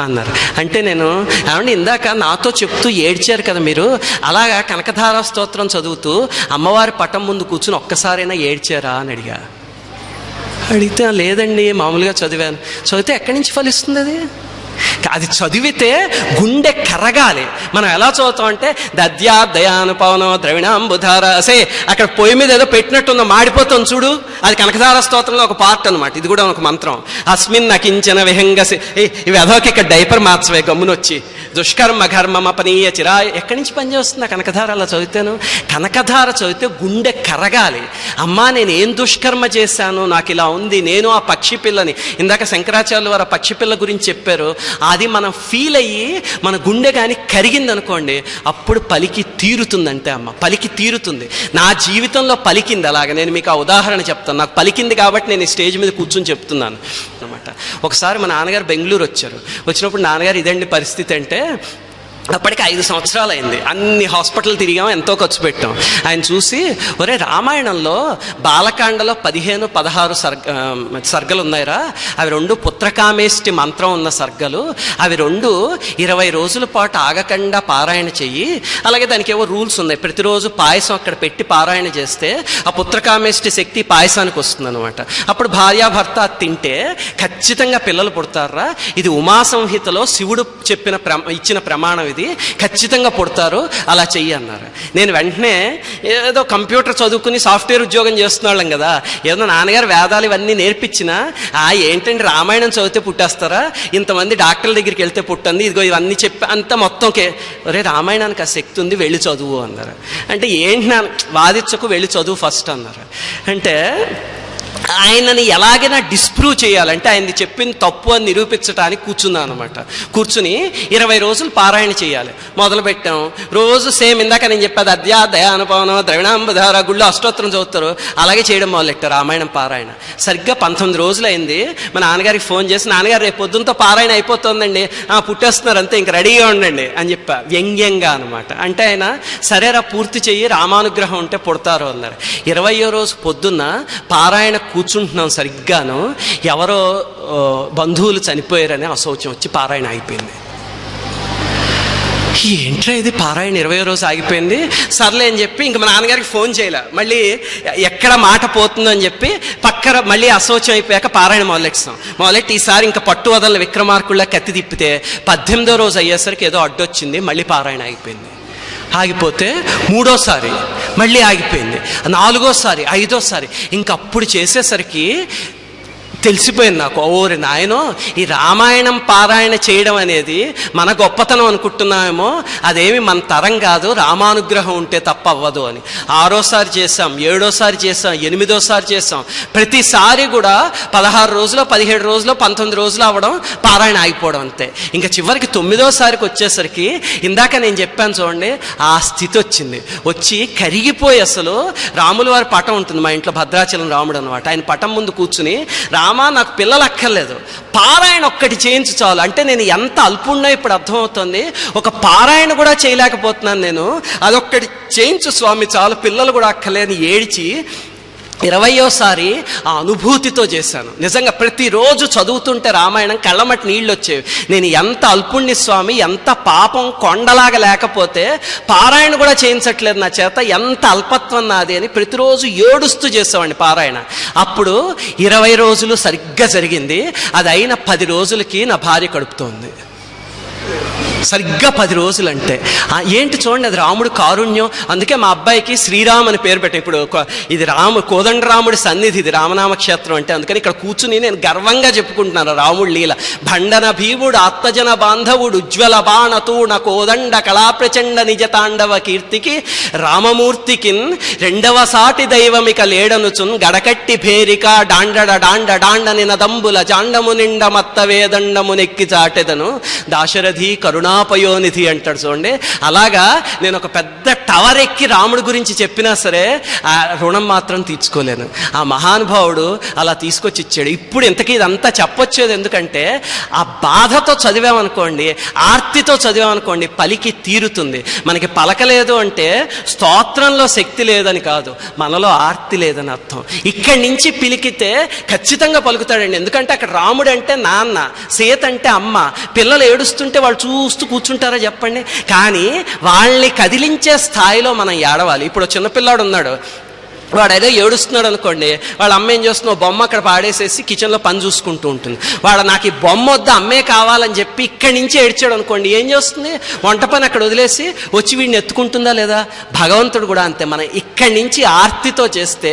అన్నారు. అంటే నేను ఏమంటే ఇందాక నాతో చెప్తూ ఏడ్చారు కదా మీరు, అలాగా కనకధార స్తోత్రం చదువుతూ అమ్మవారి పటం ముందు కూర్చుని ఒక్కసారైనా ఏడ్చారా అని అడిగితే లేదండి మామూలుగా చదివాను. చదివితే ఎక్కడి నుంచి ఫలిస్తుంది అది? అది చదివితే గుండె కరగాలి. మనం ఎలా చదువుతాం అంటే దద్యా దయానుపవనో ద్రవిణాంబుధార అసే అక్కడ పొయ్యి మీద ఏదో పెట్టినట్టుందో మాడిపోతాం చూడు, అది కనకధార స్తోత్రంలో ఒక పార్ట్ అనమాట. ఇది కూడా ఒక మంత్రం. అస్మిన్ నకించన విహంగసి. ఇవి అదోకి ఇక్కడ డైపర్ మార్చవే గమ్మునొచ్చి దుష్కర్మ ఘర్మమ పనీయ చిరా. ఎక్కడి నుంచి పనిచేస్తుంది కనకధార అలా చదివితేను? కనకధార చదివితే గుండె కరగాలి. అమ్మా నేను ఏం దుష్కర్మ చేశాను, నాకు ఇలా ఉంది, నేను ఆ పక్షి పిల్లని, ఇందాక శంకరాచార్యులు వారు ఆ పక్షి పిల్ల గురించి చెప్పారు, అది మనం ఫీల్ అయ్యి మన గుండె కానీ కరిగింది అనుకోండి, అప్పుడు పలికి తీరుతుందంటే అమ్మ, పలికి తీరుతుంది. నా జీవితంలో పలికింది అలాగ. నేను మీకు ఆ ఉదాహరణ చెప్తాను. నాకు పలికింది కాబట్టి నేను ఈ స్టేజ్ మీద కూర్చొని చెప్తున్నాను అనమాట. ఒకసారి మా నాన్నగారు బెంగళూరు వచ్చారు. వచ్చినప్పుడు నాన్నగారు ఇదండి పరిస్థితి అంటే, అప్పటికి 5 సంవత్సరాలు అయింది. అన్ని హాస్పిటల్ తిరిగాం, ఎంతో ఖర్చు పెట్టాం. ఆయన చూసి, ఒరే రామాయణంలో బాలకాండలో 15-16 సర్గలు ఉన్నాయిరా, అవి 2 పుత్రకామేష్టి మంత్రం ఉన్న సర్గలు, అవి 2 20 రోజుల పాటు ఆగకుండా పారాయణ చెయ్యి. అలాగే దానికి ఏవో రూల్స్ ఉన్నాయి, ప్రతిరోజు పాయసం అక్కడ పెట్టి పారాయణ చేస్తే ఆ పుత్రకామేష్టి శక్తి పాయసానికి వస్తుంది అనమాట. అప్పుడు భార్యాభర్త తింటే ఖచ్చితంగా పిల్లలు పుడతారా, ఇది ఉమాసంహితలో శివుడు ఇచ్చిన ప్రమాణం, ఇది ఖచ్చితంగా పుడతారు, అలా చెయ్యి అన్నారు. నేను వెంటనే ఏదో కంప్యూటర్ చదువుకుని సాఫ్ట్వేర్ ఉద్యోగం చేస్తున్నాళ్ళం కదా, ఏదో నాన్నగారు వేదాలు ఇవన్నీ నేర్పించినా, ఏంటంటే రామాయణం చదివితే పుట్టేస్తారా, ఇంతమంది డాక్టర్ల దగ్గరికి వెళ్తే పుట్టింది, ఇదిగో ఇవన్నీ చెప్పి అంతా మొత్తంకే, ఒరే రామాయణానికి ఆ శక్తి ఉంది, వెళ్ళి చదువు అన్నారు. అంటే ఏంటి నా వాదించకు, వెళ్ళి చదువు ఫస్ట్ అన్నారు. అంటే ఆయనని ఎలాగైనా డిస్ప్రూవ్ చేయాలంటే ఆయనది చెప్పింది తప్పు అని నిరూపించడానికి కూర్చున్నాను అనమాట. కూర్చుని 20 రోజులు పారాయణ చేయాలి మొదలుపెట్టాం. రోజు సేమ్ ఇందాక నేను చెప్పేది అద్యా దయానుపవనం ద్రవిణాంబధార, గుళ్ళు అష్టోత్తరం చదువుతారు, అలాగే చేయడం మొదలెట్టారు రామాయణం పారాయణ. సరిగ్గా 19 రోజులు అయింది. మా నాన్నగారికి ఫోన్ చేసి, నాన్నగారు రేపు పొద్దున్నతో పారాయణ అయిపోతుందండి, పుట్టేస్తున్నారు అంతే, ఇంక రెడీగా ఉండండి అని చెప్పా, వ్యంగ్యంగా అనమాట. అంటే ఆయన సరేరా పూర్తి చెయ్యి, రామానుగ్రహం ఉంటే పుడతారు అన్నారు. 20వ రోజు పొద్దున్న పారాయణ కూర్చుంటున్నాం, సరిగ్గాను ఎవరో బంధువులు చనిపోయారని అశౌచం వచ్చి పారాయణ ఆగిపోయింది. ఏంట్రా ఇది, పారాయణ 20వ రోజు ఆగిపోయింది. సర్లే అని చెప్పి ఇంక మా నాన్నగారికి ఫోన్ చేయలే, మళ్ళీ ఎక్కడ మాట పోతుందో అని చెప్పి పక్కన మళ్ళీ అశౌచం అయిపోయాక పారాయణ మొదలెట్టి ఈసారి ఇంకా పట్టు వదలని విక్రమార్కుల్లా కత్తి తిప్పితే 18వ రోజు అయ్యేసరికి ఏదో అడ్డొచ్చింది, మళ్ళీ పారాయణ ఆగిపోయింది. ఆగిపోతే 3వసారి మళ్ళీ ఆగిపోయింది, 4వసారి 5వసారి, ఇంకప్పుడు చేసేసరికి తెలిసిపోయింది నాకు, ఓరి నాయనో ఈ రామాయణం పారాయణ చేయడం అనేది మన గొప్పతనం అనుకుంటున్నామేమో, అదేమి మన తరం కాదు, రామానుగ్రహం ఉంటే తప్ప అవ్వదు అని. 6వసారి చేసాం, 7వసారి చేసాం, 8వసారి చేసాం. ప్రతిసారి కూడా 16 రోజులు 17 రోజులు 19 రోజులు అవ్వడం, పారాయణ ఆగిపోవడం అంతే. ఇంకా చివరికి 9వసారికి వచ్చేసరికి ఇందాక నేను చెప్పాను చూడండి, ఆ స్థితి వచ్చింది. వచ్చి కరిగిపోయి అసలు రాముల వారి పటం ఉంటుంది మా ఇంట్లో, భద్రాచలం రాముడు అనమాట. ఆయన పటం ముందు కూర్చుని, నాకు పిల్లలు అక్కర్లేదు, పారాయణ ఒక్కటి చేయించు చాలు అంటే, నేను ఎంత అల్పుణ్ణో ఇప్పుడు అర్థమవుతుంది. ఒక పారాయణ కూడా చేయలేకపోతున్నాను నేను, అదొక్కటి చేయించు స్వామి చాలు, పిల్లలు కూడా అక్కర్లేని ఏడ్చి 20వసారి ఆ అనుభూతితో చేశాను. నిజంగా ప్రతిరోజు చదువుతుంటే రామాయణం కళ్ళమట్టి నీళ్ళు వచ్చేవి. నేను ఎంత అల్పుణ్ణి స్వామి, ఎంత పాపం కొండలాగా లేకపోతే పారాయణ కూడా చేయించట్లేదు నా చేత, ఎంత అల్పత్వం నాది అని ప్రతిరోజు ఏడుస్తూ చేసామండి పారాయణ. అప్పుడు 20 రోజులు సరిగ్గా జరిగింది. అది అయిన 10 రోజులకి నా భార్య కడుపుతోంది. సరిగ్గా 10 రోజులు అంటే ఏంటి చూడండి, అది రాముడు కారుణ్యం. అందుకే మా అబ్బాయికి శ్రీరామ్ అని పేరు పెట్టాను. ఇప్పుడు ఇది కోదండరాముడి సన్నిధి, ఇది రామనామ క్షేత్రం అంటే, అందుకని ఇక్కడ కూర్చుని నేను గర్వంగా చెప్పుకుంటున్నాను రాముడు లీల. భండన భీముడు ఆత్మజన బాంధవుడు ఉజ్వల బాణతూణ కోదండ కళాప్రచండ నిజతాండవ కీర్తికి రామమూర్తికిన్ 2వ సాటి దైవమిక లేడనుచున్ గడకట్టి భేరిక డాండడ డాండ డాండ నినదంబుల జాండము నిండ మత్త వేదండము నెక్కి చాటెదను దాశరథి కరుణాపయోనిధి అంటాడు చూడండి. అలాగా నేను ఒక పెద్ద టవర్ ఎక్కి రాముడి గురించి చెప్పినా సరే ఆ రుణం మాత్రం తీర్చుకోలేను. ఆ మహానుభావుడు అలా తీసుకొచ్చి ఇచ్చాడు. ఇప్పుడు ఇంతకీ ఇదంతా చెప్పొచ్చేది ఎందుకంటే, ఆ బాధతో చదివామనుకోండి, ఆర్తితో చదివామనుకోండి, పలికి తీరుతుంది. మనకి పలకలేదు అంటే స్తోత్రంలో శక్తి లేదని కాదు, మనలో ఆర్తి లేదని అర్థం. ఇక్కడి నుంచి పిలికితే ఖచ్చితంగా పలుకుతాడండి. ఎందుకంటే అక్కడ రాముడు అంటే నాన్న, సీత అంటే అమ్మ. పిల్లలు ఏడుస్తుంటే వాళ్ళు చూస్తూ కూర్చుంటారా చెప్పండి? కానీ వాళ్ళని కదిలించే స్థాయిలో మనం ఏడవాలి. ఇప్పుడు చిన్నపిల్లాడు ఉన్నాడు, వాడు ఏదో ఏడుస్తున్నాడు అనుకోండి, వాళ్ళ అమ్మ ఏం చేస్తున్నావు బొమ్మ అక్కడ పాడేసేసి కిచెన్లో పని చూసుకుంటూ ఉంటుంది. వాడు నాకు ఈ బొమ్మ వద్ద అమ్మే కావాలని చెప్పి ఇక్కడి నుంచి ఏడ్చాడు అనుకోండి, ఏం చేస్తుంది? వంట పని అక్కడ వదిలేసి వచ్చి వీడిని ఎత్తుకుంటుందా లేదా? భగవంతుడు కూడా అంతే, మనం ఇక్కడి నుంచి ఆర్తితో చేస్తే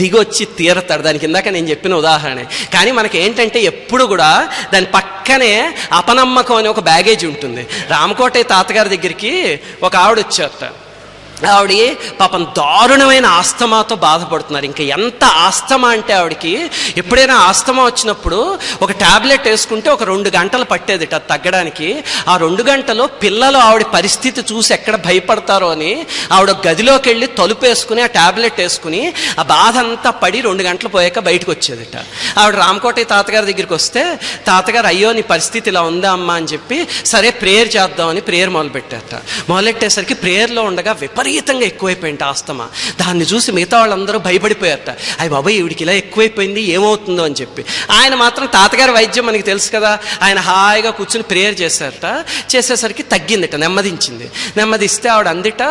దిగొచ్చి తీరతాడు. దానికి ఇందాక నేను చెప్పిన ఉదాహరణ. కానీ మనకి ఏంటంటే ఎప్పుడు కూడా దాని పక్కనే అపనమ్మకం అనే ఒక బ్యాగేజ్ ఉంటుంది. రామకోటయ్య తాతగారి దగ్గరికి ఒక ఆవిడ వచ్చారట. ఆవిడ పాపం దారుణమైన ఆస్తమాతో బాధపడుతున్నారు. ఇంకా ఎంత ఆస్తమా అంటే ఆవిడకి ఎప్పుడైనా ఆస్తమా వచ్చినప్పుడు ఒక ట్యాబ్లెట్ వేసుకుంటే ఒక 2 గంటలు పట్టేది అది తగ్గడానికి. ఆ 2 గంటలు పిల్లలు ఆవిడ పరిస్థితి చూసి ఎక్కడ భయపడతారో అని ఆవిడ గదిలోకి వెళ్ళి తలుపు వేసుకుని ఆ ట్యాబ్లెట్ వేసుకుని ఆ బాధ అంతా పడి 2 గంటలు పోయాక బయటకు వచ్చేదిట. ఆవిడ రామకోటయ్య తాతగారి దగ్గరికి వస్తే తాతగారు అయ్యో నీ పరిస్థితి ఇలా ఉందా అమ్మా అని చెప్పి సరే ప్రేయర్ చేద్దామని ప్రేయర్ మొదలుపెట్టారట. మొదలెట్టేసరికి ప్రేయర్లో ఉండగా విపరీతంగా ఎక్కువైపోయింది ఆస్తమా. దాన్ని చూసి మిగతా వాళ్ళందరూ భయపడిపోయారట. అయ్య బాబాయ్ ఈవిడికి ఇలా ఎక్కువైపోయింది ఏమవుతుందో అని చెప్పి. ఆయన మాత్రం తాతగారి వైద్యం మనకి తెలుసు కదా, ఆయన హాయిగా కూర్చుని ప్రేయర్ చేశారట. చేసేసరికి తగ్గిందిట, నెమ్మదించింది. నెమ్మదిస్తే ఆవిడ అందిట,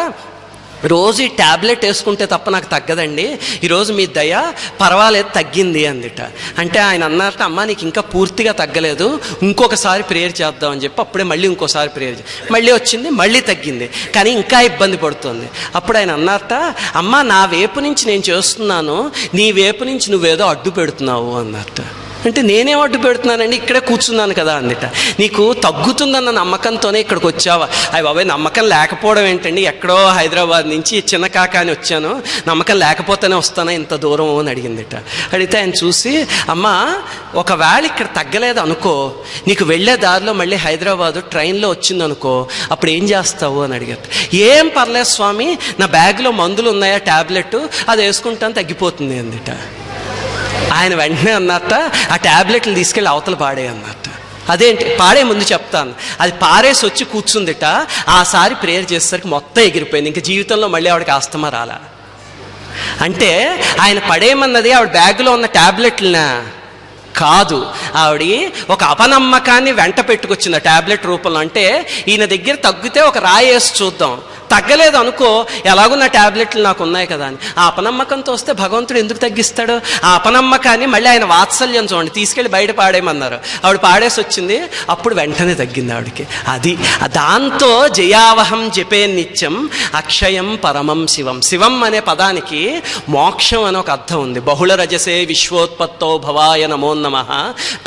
రోజు ఈ ట్యాబ్లెట్ వేసుకుంటే తప్ప నాకు తగ్గదండి, ఈరోజు మీ దయ పర్వాలేదు తగ్గింది అందిట. అంటే ఆయన అన్నారట, అమ్మ నీకు ఇంకా పూర్తిగా తగ్గలేదు, ఇంకొకసారి ప్రేయర్ చేద్దామని చెప్పి అప్పుడే మళ్ళీ ఇంకోసారి ప్రేయర్ మళ్ళీ వచ్చింది, మళ్ళీ తగ్గింది, కానీ ఇంకా ఇబ్బంది పడుతుంది. అప్పుడు ఆయన అన్నారట, అమ్మ నా వైపు నుంచి నేను చేస్తున్నాను, నీ వైపు నుంచి నువ్వేదో అడ్డు పెడుతున్నావు అన్నారట. అంటే నేనేం అడ్డు పెడుతున్నానండి, ఇక్కడే కూర్చున్నాను కదా అందిట. నీకు తగ్గుతుందన్న నమ్మకంతోనే ఇక్కడికి వచ్చావా? అయ్య బాబాయ్ నమ్మకం లేకపోవడం ఏంటండి, ఎక్కడో హైదరాబాద్ నుంచి చిన్న కాకా అని వచ్చాను, నమ్మకం లేకపోతేనే వస్తానా ఇంత దూరం అని అడిగిందిట. అడిగితే ఆయన చూసి, అమ్మ ఒకవేళ ఇక్కడ తగ్గలేదు అనుకో, నీకు వెళ్ళే దారిలో మళ్ళీ హైదరాబాదు ట్రైన్లో వచ్చింది అనుకో, అప్పుడు ఏం చేస్తావు అని అడిగారు. ఏం పర్లేదు స్వామి, నా బ్యాగ్లో మందులు ఉన్నాయా ట్యాబ్లెట్, అది వేసుకుంటాను తగ్గిపోతుంది అందిట. ఆయన వెంటనే అన్నట్ట, ఆ ట్యాబ్లెట్లు తీసుకెళ్ళి అవతల పాడే అన్నట్ట. అదేంటి పాడే ముందు చెప్తాను. అది పారేసి వచ్చి కూర్చుందిట. ఆసారి ప్రేయర్ చేసేసరికి మొత్తం ఎగిరిపోయింది. ఇంకా జీవితంలో మళ్ళీ ఆవిడకి ఆస్తమా రాలా. అంటే ఆయన పడేయమన్నది ఆవిడ బ్యాగులో ఉన్న ట్యాబ్లెట్లనా కాదు, ఆవిడ ఒక అపనమ్మకాన్ని వెంట పెట్టుకొచ్చింది ఆ ట్యాబ్లెట్ రూపంలో. అంటే ఈయన దగ్గర తగ్గితే ఒక రాయి వేసి చూద్దాం, తగ్గలేదు అనుకో ఎలాగో నా ట్యాబ్లెట్లు నాకు ఉన్నాయి కదా అని. ఆ అపనమ్మకంతో వస్తే భగవంతుడు ఎందుకు తగ్గిస్తాడు? ఆ అపనమ్మకాన్ని మళ్ళీ ఆయన వాత్సల్యం చూడండి, తీసుకెళ్ళి బయట పాడేయమన్నారు. ఆవిడ పాడేసి వచ్చింది, అప్పుడు వెంటనే తగ్గింది ఆవిడకి. అది దాంతో జయావహం జపే నిత్యం అక్షయం పరమం శివం. శివం అనే పదానికి మోక్షం అని ఒక అర్థం ఉంది. బహుళ రజసే విశ్వోత్పత్తో భవాయ నమో నమః,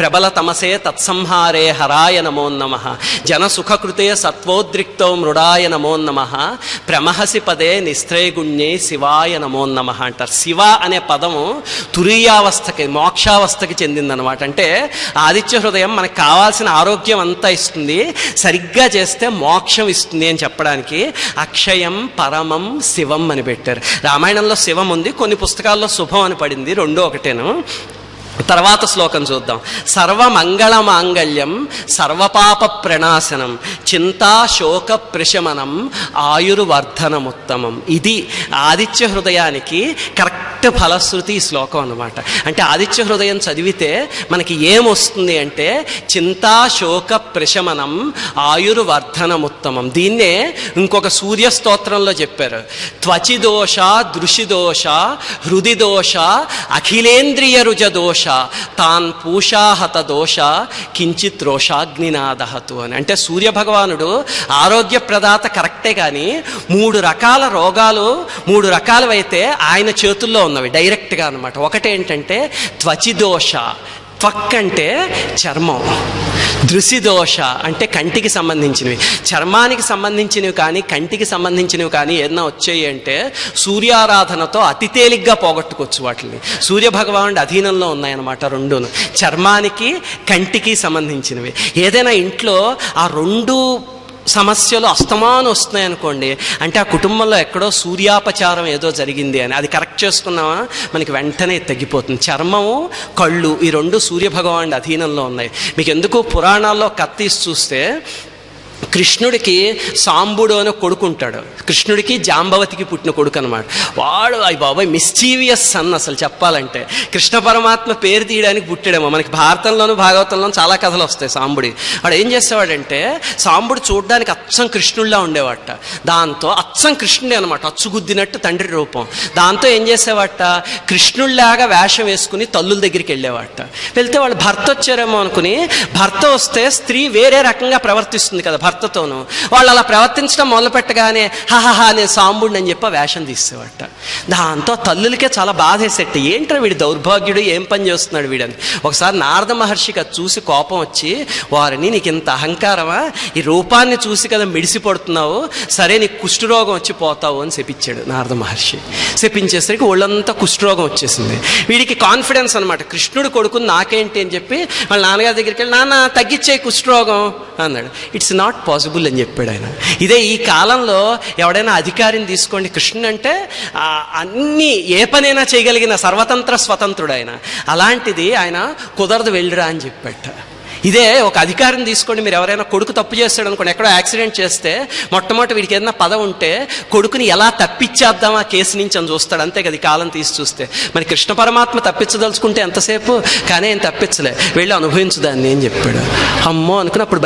ప్రబల తమసే తత్సంహారే హరాయ నమో నమః, జన సుఖకృతే సత్వోద్రిక్తో మృడాయ నమో నమః, ప్రమహసి పదే నిస్త్రయగుణ్యే శివాయ నమో నమః అంటారు. శివ అనే పదము తురీయావస్థకి మోక్షావస్థకి చెందిందనమాట. అంటే ఆదిత్య హృదయం మనకు కావాల్సిన ఆరోగ్యం అంతా ఇస్తుంది, సరిగ్గా చేస్తే మోక్షం ఇస్తుంది అని చెప్పడానికి అక్షయం పరమం శివం అని పెట్టారు. రామాయణంలో శివం ఉంది, కొన్ని పుస్తకాల్లో శుభం అని పడింది, రెండో ఒకటేను. తర్వాత శ్లోకం చూద్దాం. సర్వమంగళ మాంగళ్యం సర్వపాప ప్రణాశనం చింతా శోక ప్రశమనం ఆయుర్వర్ధనముత్తమం. ఇది ఆదిత్య హృదయానికి కరెక్ట్ ఫలశ్రుతి ఈ శ్లోకం అన్నమాట. అంటే ఆదిత్య హృదయం చదివితే మనకి ఏమొస్తుంది అంటే చింతా శోక ప్రశమనం ఆయుర్వర్ధనముత్తమం. దీన్నే ఇంకొక సూర్య స్తోత్రంలో చెప్పారు. త్వచిదోష దృషిదోష హృదిదోష అఖిలేంద్రియ రుజదోష తాన్ పూషాహత దోష కించిత్ రోషాగ్నినాదహతు అని. అంటే సూర్యభగవానుడు ఆరోగ్య ప్రదాత కరెక్టే, కానీ 3 రకాల రోగాలు 3 రకాలవైతే ఆయన చేతుల్లో ఉన్నవి డైరెక్ట్గా అనమాట. ఒకటేంటంటే త్వచిదోష, త్వక్ అంటే చర్మం, దృశిదోష అంటే కంటికి సంబంధించినవి. చర్మానికి సంబంధించినవి కానీ కంటికి సంబంధించినవి కానీ ఏదైనా వచ్చాయి అంటే సూర్యారాధనతో అతి తేలిగ్గా పోగొట్టుకోవచ్చు వాటిని. సూర్యభగవానుడి అధీనంలో ఉన్నాయన్నమాట రెండును, చర్మానికి కంటికి సంబంధించినవి. ఏదైనా ఇంట్లో ఆ 2 సమస్యలు అస్తమానం వస్తున్నాయి అనుకోండి, అంటే ఆ కుటుంబంలో ఎక్కడో సూర్యాపచారం ఏదో జరిగింది అని. అది కరెక్ట్ చేసుకున్నామా మనకి వెంటనే తగ్గిపోతుంది. చర్మము కళ్ళు ఈ 2 సూర్యభగవానుడి అధీనంలో ఉన్నాయి. మీకు ఎందుకు పురాణాల్లో కత్తి చూస్తే కృష్ణుడికి సాంబుడు అని కొడుకుంటాడు. కృష్ణుడికి జాంబవతికి పుట్టిన కొడుకు అనమాట. వాడు అయ్యి బాబాయ్ మిస్చీవియస్ సన్ అసలు చెప్పాలంటే. కృష్ణ పరమాత్మ పేరు తీయడానికి పుట్టాడేమో. మనకి భారతంలోను భాగవతంలోను చాలా కథలు వస్తాయి సాంబుడి. వాడు ఏం చేసేవాడంటే, సాంబుడు చూడడానికి అచ్చం కృష్ణుడిలా ఉండేవాట. దాంతో అచ్చం కృష్ణుడే అనమాట, అచ్చుగుద్దినట్టు తండ్రి రూపం. దాంతో ఏం చేసేవాట, కృష్ణుడిలాగా వేషం వేసుకుని తల్లుల దగ్గరికి వెళ్ళేవాట. వెళ్తే వాళ్ళు భర్త వచ్చారేమో అనుకుని, భర్త వస్తే స్త్రీ వేరే రకంగా ప్రవర్తిస్తుంది కదా భర్తతోనూ. వాళ్ళు అలా ప్రవర్తించడం మొదలు పెట్టగానే హాహా నేను సాంబుడిని అని చెప్పి వేషం తీసేవాట. దాంతో తల్లులకే చాలా బాధ వేసేట. ఏంటో వీడి దౌర్భాగ్యుడు, ఏం పని చేస్తున్నాడు వీడని. ఒకసారి నారద మహర్షికి అది చూసి కోపం వచ్చి, వారిని నీకు ఇంత అహంకారమా, ఈ రూపాన్ని చూసి కదా మిడిసిపడుతున్నావు, సరే నీకు కుష్ఠరోగం వచ్చి పోతావు అని శపించాడు నారద మహర్షి. శపించేసరికి ఒళ్ళంతా కుష్ఠరోగం వచ్చేసింది. వీడికి కాన్ఫిడెన్స్ అనమాట, కృష్ణుడు కొడుకుని నాకేంటి అని చెప్పి వాళ్ళ నాన్నగారి దగ్గరికి వెళ్ళి, నాన్న తగ్గించే కుష్ఠరోగం అన్నాడు. ఇట్స్ నాట్ పాసిబుల్ అని చెప్పాడు ఆయన. ఇదే ఈ కాలంలో ఎవడైనా అధికారిని తీసుకోండి, కృష్ణుడు అంటే అన్ని ఏ పనైనా చేయగలిగిన సర్వతంత్ర స్వతంత్రుడు ఆయన. అలాంటిది ఆయన కుదరదు వెళ్ళిరా అని చెప్పాట. ఇదే ఒక అధికారిని తీసుకోండి, మీరు ఎవరైనా కొడుకు తప్పు చేస్తాడు అనుకోండి, ఎక్కడో యాక్సిడెంట్ చేస్తే మొట్టమొదటి వీడికి ఏదైనా పదం ఉంటే కొడుకుని ఎలా తప్పించేద్దాం ఆ కేసు నుంచి అని చూస్తాడు. అంతే కదా ఈ కాలం తీసి చూస్తే. మరి కృష్ణ పరమాత్మ తప్పించదలుచుకుంటే ఎంతసేపు, కానీ ఆయన తప్పించలే, వెళ్ళి అనుభవించు దాన్ని అని చెప్పాడు. అమ్మో అనుకుని అప్పుడు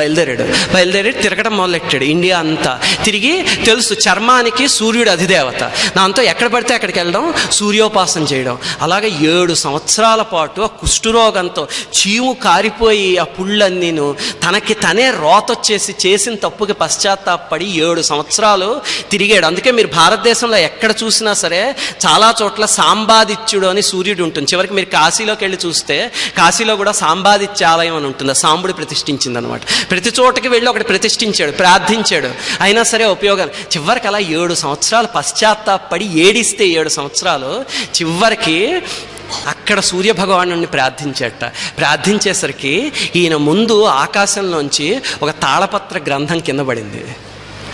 బయలుదేరి తిరగడం మొదలెట్టాడు. ఇండియా అంతా తిరిగి, తెలుసు చర్మానికి సూర్యుడు అధిదేవత, దాంతో ఎక్కడ పడితే అక్కడికి వెళ్ళడం, సూర్యోపాసన చేయడం. అలాగే 7 సంవత్సరాల పాటు ఆ కుష్ఠరోగంతో చీము కారిపోయి ఆ పుళ్ళన్నీను తనకి తనే రోతొచ్చేసి చేసిన తప్పుకి పశ్చాత్తాపడి 7 సంవత్సరాలు తిరిగాడు. అందుకే మీరు భారతదేశంలో ఎక్కడ చూసినా సరే చాలా చోట్ల సాంబాదిత్యుడు అని సూర్యుడు ఉంటుంది. చివరికి మీరు కాశీలోకి వెళ్ళి చూస్తే కాశీలో కూడా సాంబాదిత్య ఆలయం అని ఉంటుంది, సాంబుడు ప్రతిష్ఠించింది అనమాట. ప్రతి చోటకి వెళ్ళి ఒకటి ప్రతిష్ఠించాడు, ప్రార్థించాడు, అయినా సరే ఉపయోగాలు. చివరికి అలా 7 సంవత్సరాలు పశ్చాత్తాపడి ఏడిస్తే 7 సంవత్సరాలు చివరికి అక్కడ సూర్యభగవాను ప్రార్థించేట. ప్రార్థించేసరికి ఈయన ముందు ఆకాశంలోంచి ఒక తాళపత్ర గ్రంథం కింద పడింది.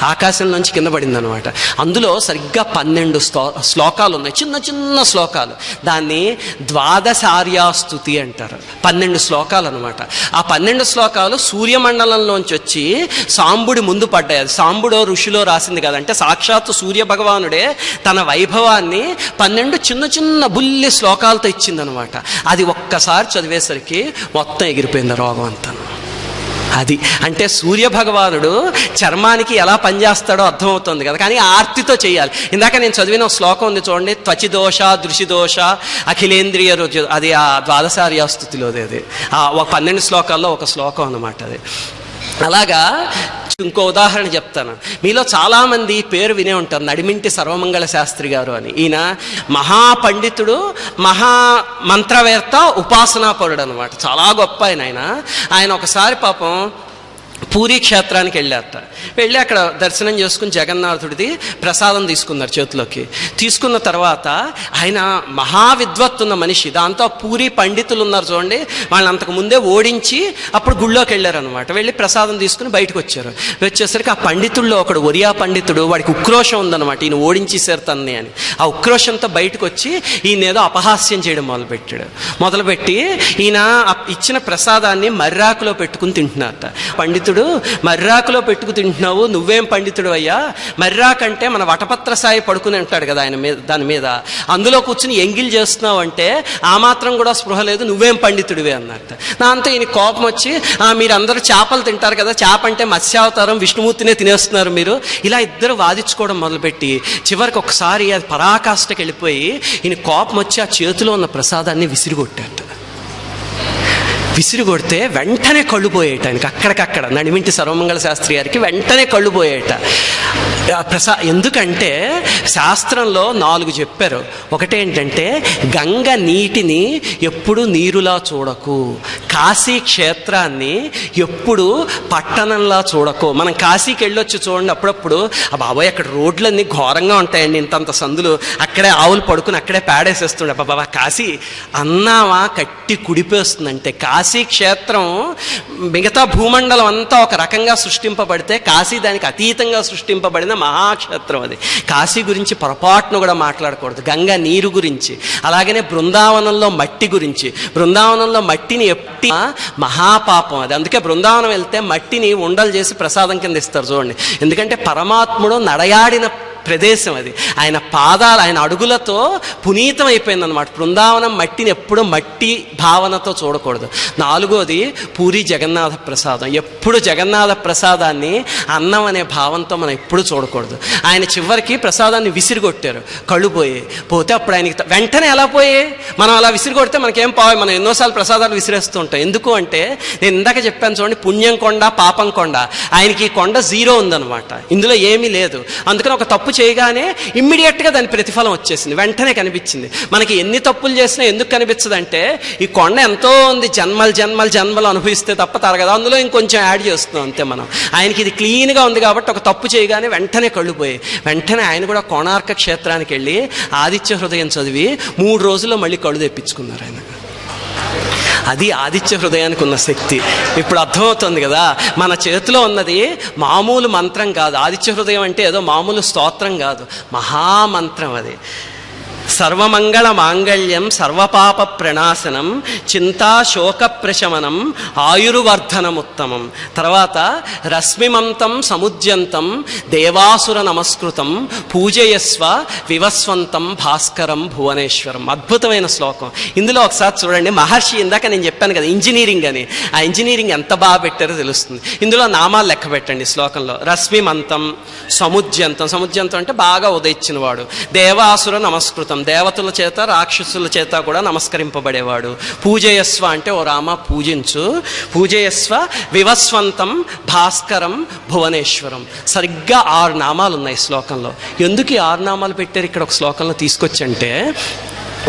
ఆకాశంలోంచి కింద పడింది అనమాట. అందులో సరిగ్గా 12 శ్లోకాలు ఉన్నాయి, చిన్న చిన్న శ్లోకాలు. దాన్ని ద్వాదశార్యాస్తుతి అంటారు. 12 శ్లోకాలు అనమాట. ఆ 12 శ్లోకాలు సూర్యమండలంలోంచి వచ్చి సాంబుడి ముందు పడ్డాయి. అది సాంబుడో ఋషిలో రాసింది కాదంటే సాక్షాత్తు సూర్య భగవానుడే తన వైభవాన్ని 12 చిన్న చిన్న బుల్లి శ్లోకాలతో ఇచ్చిందనమాట. అది ఒక్కసారి చదివేసరికి మొత్తం ఎగిరిపోయింది రోగం అంతా. అది అంటే సూర్యభగవానుడు చర్మానికి ఎలా పనిచేస్తాడో అర్థమవుతుంది కదా, కానీ ఆర్తితో చేయాలి. ఇందాక నేను చదివిన శ్లోకం ఉంది చూడండి, త్వచిదోష దృషిదోష అఖిలేంద్రియ రుచి, అది ఆ ద్వాదశార్యాస్తుతిలోది. అది ఒక 12 శ్లోకాల్లో ఒక శ్లోకం అన్నమాట అది. అలాగా ఇంకో ఉదాహరణ చెప్తాను. మీలో చాలామంది పేరు వినే ఉంటారు, నడిమింటి సర్వమంగళ శాస్త్రి గారు అని. ఈయన మహాపండితుడు, మహామంత్రవేత్త, ఉపాసనాపరుడు అనమాట. చాలా గొప్ప ఆయన ఒకసారి పాపం పూరీ క్షేత్రానికి వెళ్ళారట. వెళ్ళి అక్కడ దర్శనం చేసుకుని జగన్నాథుడిది ప్రసాదం తీసుకున్నారు చేతిలోకి. తీసుకున్న తర్వాత ఆయన మహావిద్వత్తున్న మనిషి. దాంతో పూరీ పండితులు ఉన్నారు చూడండి, వాళ్ళని అంతకు ముందే ఓడించి అప్పుడు గుళ్ళోకి వెళ్ళారనమాట. వెళ్ళి ప్రసాదం తీసుకుని బయటకు వచ్చారు. వచ్చేసరికి ఆ పండితుల్లో ఒకడు, ఒరియా పండితుడు, వాడికి ఉక్రోషం ఉందన్నమాట, ఈయన ఓడించేశారు తన్ని అని. ఆ ఉక్రోషంతో బయటకు వచ్చి ఈయన ఏదో అపహాస్యం చేయడం మొదలుపెట్టి ఈయన ఇచ్చిన ప్రసాదాన్ని మర్రాకులో పెట్టుకుని తింటున్నారట. పండితుడు, మర్రాకులో పెట్టుకు తింటున్నావు, నువ్వేం పండితుడు అయ్యా, మర్రాకంటే మన వటపత్ర సాయి పడుకుని ఉంటాడు కదా ఆయన మీద, దాని మీద అందులో కూర్చుని ఎంగిల్ చేస్తున్నావు అంటే ఆ మాత్రం కూడా స్పృహ లేదు, నువ్వేం పండితుడివే అన్నట్ట. దాంతో ఈయన కోపం వచ్చి, మీరందరూ చేపలు తింటారు కదా, చేప అంటే మత్స్యావతారం, విష్ణుమూర్తినే తినేస్తున్నారు మీరు, ఇలా ఇద్దరు వాదించుకోవడం మొదలుపెట్టి చివరికి ఒకసారి అది పరాకాష్ఠకి వెళ్ళిపోయి ఈయన కోపం వచ్చి ఆ చేతిలో ఉన్న ప్రసాదాన్ని విసిరిగొట్టాట. విసిరిగొడితే వెంటనే కళ్ళు పోయేట ఆయనకి, అక్కడికక్కడ నడిమింటి సర్వమంగళ శాస్త్రి గారికి వెంటనే కళ్ళు పోయేట. ఎందుకంటే శాస్త్రంలో 4 చెప్పారు. ఒకటేంటంటే గంగ నీటిని ఎప్పుడు నీరులా చూడకు, కాశీ క్షేత్రాన్ని ఎప్పుడు పట్టణంలా చూడకు. మనం కాశీకి వెళ్ళొచ్చి చూడండి, అప్పుడప్పుడు ఆ బాబాయ్ అక్కడ రోడ్లన్నీ ఘోరంగా ఉంటాయండి, ఇంతంత సందులు, అక్కడే ఆవులు పడుకుని అక్కడే పేడేసేస్తుండే. బాబా కాశీ అన్నావా కట్టి కుడిపేస్తుందంటే. కాశీ క్షేత్రం మిగతా భూమండలం అంతా ఒక రకంగా సృష్టింపబడితే కాశీ దానికి అతీతంగా సృష్టింపబడిన మహాక్షేత్రం అది. కాశీ గురించి పొరపాటును కూడా మాట్లాడకూడదు, గంగా నీరు గురించి. అలాగనే బృందావనంలో మట్టి గురించి, బృందావనంలో మట్టిని ఎట్టి మట్టి మహాపాపం అది. అందుకే బృందావనం వెళ్తే మట్టిని ఉండలు చేసి ప్రసాదం కింద ఇస్తారు చూడండి. ఎందుకంటే పరమాత్ముడు నడయాడిన ప్రదేశం అది. ఆయన పాదాలు, ఆయన అడుగులతో పునీతం అయిపోయిందనమాట. బృందావనం మట్టిని ఎప్పుడూ మట్టి భావనతో చూడకూడదు. 4వది పూరి జగన్నాథ ప్రసాదం. ఎప్పుడు జగన్నాథ ప్రసాదాన్ని అన్నం అనే భావంతో మనం ఎప్పుడు చూడకూడదు. ఆయన చివరికి ప్రసాదాన్ని విసిరిగొట్టారు, కళ్ళు పోతే అప్పుడు ఆయనకి వెంటనే ఎలా పోయే, మనం అలా విసిరిగొడితే మనకేం పోయి, మనం ఎన్నోసార్లు ప్రసాదాలు విసిరేస్తూ ఉంటాం. ఎందుకు అంటే నేను ఇందాక చెప్పాను చూడండి, పుణ్యం కొండ పాపం కొండ. ఆయనకి కొండ 0 ఉందన్నమాట, ఇందులో ఏమీ లేదు. అందుకని ఒక తప్పు చేయగానే ఇమ్మీడియట్గా దాని ప్రతిఫలం వచ్చేసింది, వెంటనే కనిపించింది. మనకి ఎన్ని తప్పులు చేసినా ఎందుకు కనిపించదంటే ఈ కొండ ఎంతో ఉంది, జన్మలు అనుభవిస్తే తప్ప తరగదు, అందులో ఇంకొంచెం యాడ్ చేస్తున్నాం అంతే మనం. ఆయనకి ఇది క్లీన్గా ఉంది కాబట్టి ఒక తప్పు చేయగానే వెంటనే కళ్ళు పోయి, వెంటనే ఆయన కూడా కోణార్క క్షేత్రానికి వెళ్ళి ఆదిత్య హృదయం చదివి 3 రోజుల్లో మళ్ళీ కళ్ళు తెప్పించుకున్నారు ఆయన. అది ఆదిత్య హృదయానికి ఉన్న శక్తి. ఇప్పుడు అర్థమవుతుంది కదా, మన చేతిలో ఉన్నది మామూలు మంత్రం కాదు. ఆదిత్య హృదయం అంటే ఏదో మామూలు స్తోత్రం కాదు, మహామంత్రం అది. సర్వమంగళ మాంగళ్యం సర్వపాప ప్రణాశనం చింతా శోక ప్రశమనం ఆయుర్వర్ధనముత్తమం. తర్వాత రశ్మిమంతం సముద్యంతం దేవాసుర నమస్కృతం పూజయస్వ వివస్వంతం భాస్కరం భువనేశ్వరం. అద్భుతమైన శ్లోకం. ఇందులో ఒకసారి చూడండి, మహర్షి ఇందాక నేను చెప్పాను కదా ఇంజనీరింగ్ అని, ఆ ఇంజనీరింగ్ ఎంత బాగా పెట్టారో తెలుస్తుంది. ఇందులో నామాలు లెక్క పెట్టండి శ్లోకంలో. రశ్మిమంతం, సముద్యంతం, సముద్యంతం అంటే బాగా ఉదయించిన వాడు, దేవాసుర నమస్కృతం దేవతల చేత రాక్షసుల చేత కూడా నమస్కరింపబడేవాడు, పూజయస్వ అంటే ఓ రామ పూజించు, పూజయస్వ వివస్వంతం భాస్కరం భువనేశ్వరం. సరిగ్గా 6 నామాలు ఉన్నాయి శ్లోకంలో. ఎందుకు ఈ 6 నామాలు పెట్టారు ఇక్కడ ఒక శ్లోకంలో తీసుకొచ్చంటే,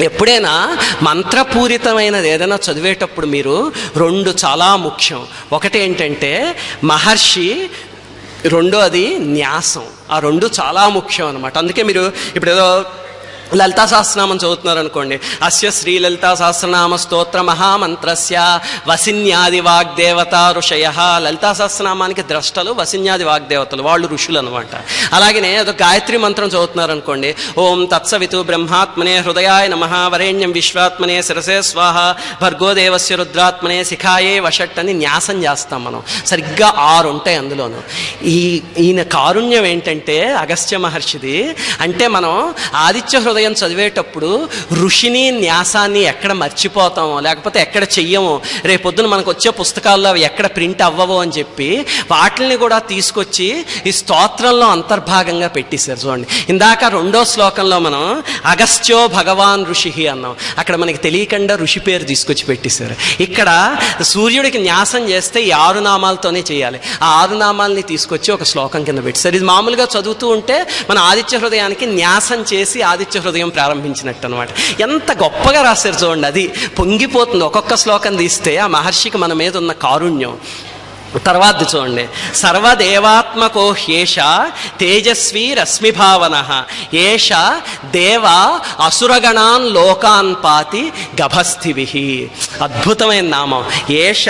ఎప్పుడైనా మంత్రపూరితమైనది ఏదైనా చదివేటప్పుడు మీరు 2 చాలా ముఖ్యం. ఒకటి ఏంటంటే మహర్షి, రెండోది న్యాసం. ఆ 2 చాలా ముఖ్యం అనమాట. అందుకే మీరు ఇప్పుడు ఏదో లలితా సహస్రనామం చదువుతున్నారు అనుకోండి, అస్య శ్రీ లలితా సహస్రనామ స్తోత్ర మహామంత్రస్య వసిన్యాది వాగ్దేవత ఋషయ. లలితా సహస్రనామానికి ద్రష్టలు వసిన్యాది వాగ్దేవతలు, వాళ్ళు ఋషులు అనమాట. అలాగనే ఏదో గాయత్రి మంత్రం చదువుతున్నారు అనుకోండి, ఓం తత్సవితు బ్రహ్మాత్మనే హృదయాయ నమః వరేణ్యం విశ్వాత్మనే శిరసే స్వాహ భర్గోదేవస్య రుద్రాత్మనే శిఖాయే వషట్ అని న్యాసం చేస్తాం మనం. సరిగ్గా 6 ఉంటాయి అందులోను. ఈయన కారుణ్యం ఏంటంటే అగస్త్య మహర్షిది, అంటే మనం ఆదిత్య హృదయం చదివేటప్పుడు ఋషిని న్యాసాన్ని ఎక్కడ మర్చిపోతామో లేకపోతే ఎక్కడ చెయ్యమో, రేపొద్దున మనకు వచ్చే పుస్తకాల్లో అవి ఎక్కడ ప్రింట్ అవ్వవో అని చెప్పి వాటిని కూడా తీసుకొచ్చి ఈ స్తోత్రంలో అంతర్భాగంగా పెట్టేశారు. చూడండి, ఇందాక 2వ శ్లోకంలో మనం అగస్త్యో భగవాన్ ఋషి అన్నాం, అక్కడ మనకి తెలియకుండా ఋషి పేరు తీసుకొచ్చి పెట్టేశారు. ఇక్కడ సూర్యుడికి న్యాసం చేస్తే ఈ 6 నామాలతోనే చేయాలి. ఆ 6 నామాలని తీసుకొచ్చి ఒక శ్లోకం కింద పెట్టేశారు. ఇది మామూలుగా చదువుతూ ఉంటే మన ఆదిత్య హృదయానికి న్యాసం చేసి ఆదిత్య హృదయం ప్రారంభించినట్టు అనమాట. ఎంత గొప్పగా రాశారు చూడండి, అది పొంగిపోతుంది ఒక్కొక్క శ్లోకం తీస్తే ఆ మహర్షికి మన మీద ఉన్న కారుణ్యం. తర్వాత చూడండి, సర్వదేవాత్మకో హ్యేష తేజస్వి రశ్మిభావన ఏష దేవ అసురగణాన్ లోకాన్ పాతి గభస్థివి. అద్భుతమైన నామం. ఏష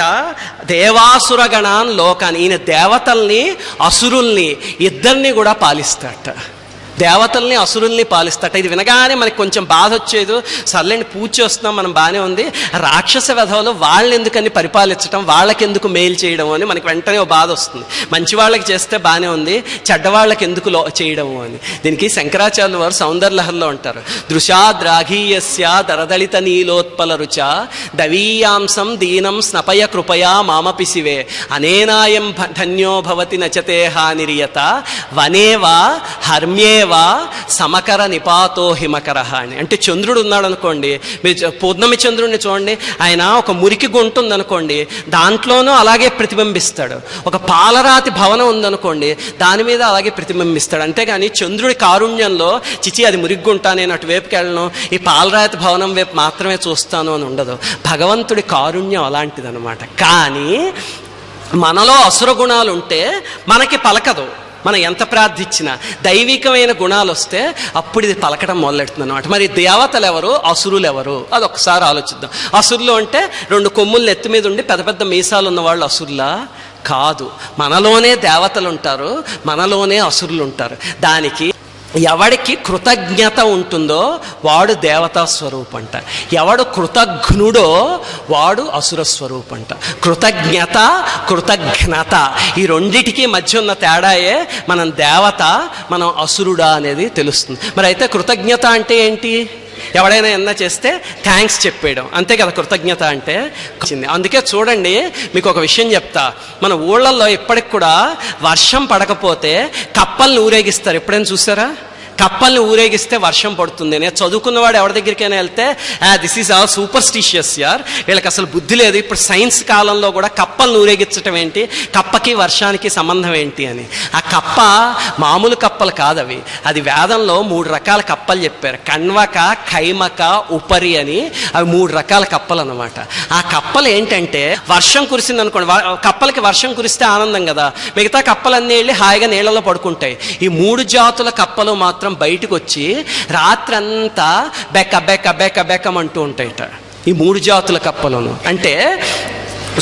దేవాసురగణాన్ లోకాన్, ఈయన దేవతల్ని అసురుల్ని ఇద్దరిని కూడా పాలిస్తాట. దేవతల్ని అసురుల్ని పాలిస్తాట. ఇది వినగానే మనకి కొంచెం బాధ వచ్చేది, సర్లేండి పూజ చేస్తున్నాం మనం బాగానే ఉంది, రాక్షస వెధవలు వాళ్ళని ఎందుకని పరిపాలించడం, వాళ్ళకెందుకు మేలు చేయడం అని మనకి వెంటనే ఓ బాధ వస్తుంది. మంచి వాళ్ళకి చేస్తే బాగానే ఉంది, చెడ్డవాళ్ళకి ఎందుకు చేయడము అని. దీనికి శంకరాచార్యుల వారు సౌందర్యలహరిలో ఉంటారు, దృశాద్రాఘీయస్య దరదళిత నీలోత్పల రుచ దవీయాంసం దీనం స్నపయ కృపయా మామపిసివే అనేనాయం ధన్యో భవతి నచతే హానిరియత వనేవా హర్మ్యేవా సమకర నిపాతో హిమకర అని. అంటే చంద్రుడు ఉన్నాడు అనుకోండి, మీరు పూర్ణమి చంద్రుడిని చూడండి, ఆయన ఒక మురికి గుంట ఉందనుకోండి దాంట్లోనూ అలాగే ప్రతిబింబిస్తాడు. ఒక పాలరాతి భవనం ఉందనుకోండి దాని మీద అలాగే ప్రతిబింబిస్తాడు. అంతేగాని చంద్రుడి కారుణ్యంలో చిచి అది మురికి గుంట, నేను అటువైపుకి వెళ్ళను, ఈ పాలరాతి భవనం వైపు మాత్రమే చూస్తాను అని ఉండదు. భగవంతుడి కారుణ్యం అలాంటిదనమాట. కానీ మనలో అసుర గుణాలు ఉంటే మనకి పలకదు. మనం ఎంత ప్రార్థించినా దైవికమైన గుణాలు వస్తే అప్పుడు ఇది పలకడం మొదలెడుతుంది అనమాట. మరి దేవతలు ఎవరు, అసురులు ఎవరు, అది ఒకసారి ఆలోచిద్దాం. అసురులు అంటే 2 కొమ్ములు నెత్తి మీద ఉండి పెద్ద పెద్ద మీసాలు ఉన్న వాళ్ళు అసురులా? కాదు. మనలోనే దేవతలు ఉంటారు, మనలోనే అసురులు ఉంటారు. దానికి ఎవడికి కృతజ్ఞత ఉంటుందో వాడు దేవతా స్వరూపంట, ఎవడు కృతజ్ఞుడో వాడు అసుర స్వరూపంట. కృతజ్ఞత కృతజ్ఞత ఈ రెండిటికి మధ్య ఉన్న తేడాయే మనం దేవత మనం అసురుడా అనేది తెలుస్తుంది. మరి అయితే కృతజ్ఞత అంటే ఏంటి? ఎవడైనా ఏమన్నా చేస్తే థ్యాంక్స్ చెప్పేయడం, అంతే కదా కృతజ్ఞత అంటే. అందుకే చూడండి, మీకు ఒక విషయం చెప్తా. మన ఊళ్ళల్లో ఇప్పటికి కూడా వర్షం పడకపోతే కప్పల్ని ఊరేగిస్తారు. ఎప్పుడైనా చూసారా? కప్పల్ని ఊరేగిస్తే వర్షం పడుతుంది. నేను చదువుకున్నవాడు ఎవరి దగ్గరికైనా వెళ్తే దిస్ ఈజ్ ఆల్ సూపర్స్టిషియస్ యార్, వీళ్ళకి అసలు బుద్ధి లేదు, ఇప్పుడు సైన్స్ కాలంలో కూడా కప్పల్ని ఊరేగించడం ఏంటి, కప్పకి వర్షానికి సంబంధం ఏంటి అని. ఆ కప్ప మామూలు కప్పలు కాదు అవి, అది వేదంలో 3 రకాల కప్పలు చెప్పారు. కణ్వక, కైమక, ఉపరి అని, అవి 3 రకాల కప్పలు అన్నమాట. ఆ కప్పలు ఏంటంటే వర్షం కురిసింది అనుకోండి, కప్పలకి వర్షం కురిస్తే ఆనందం కదా, మిగతా కప్పలన్నీ వెళ్ళి హాయిగా నీళ్ళలో పడుకుంటాయి. ఈ 3 జాతుల కప్పలు మాత్రం బయటకు వచ్చి రాత్రంతా బెక్క బెక్క బెక్క బెక్కమంటూ ఉంటాయట. ఈ 3 జాతుల కప్పలను అంటే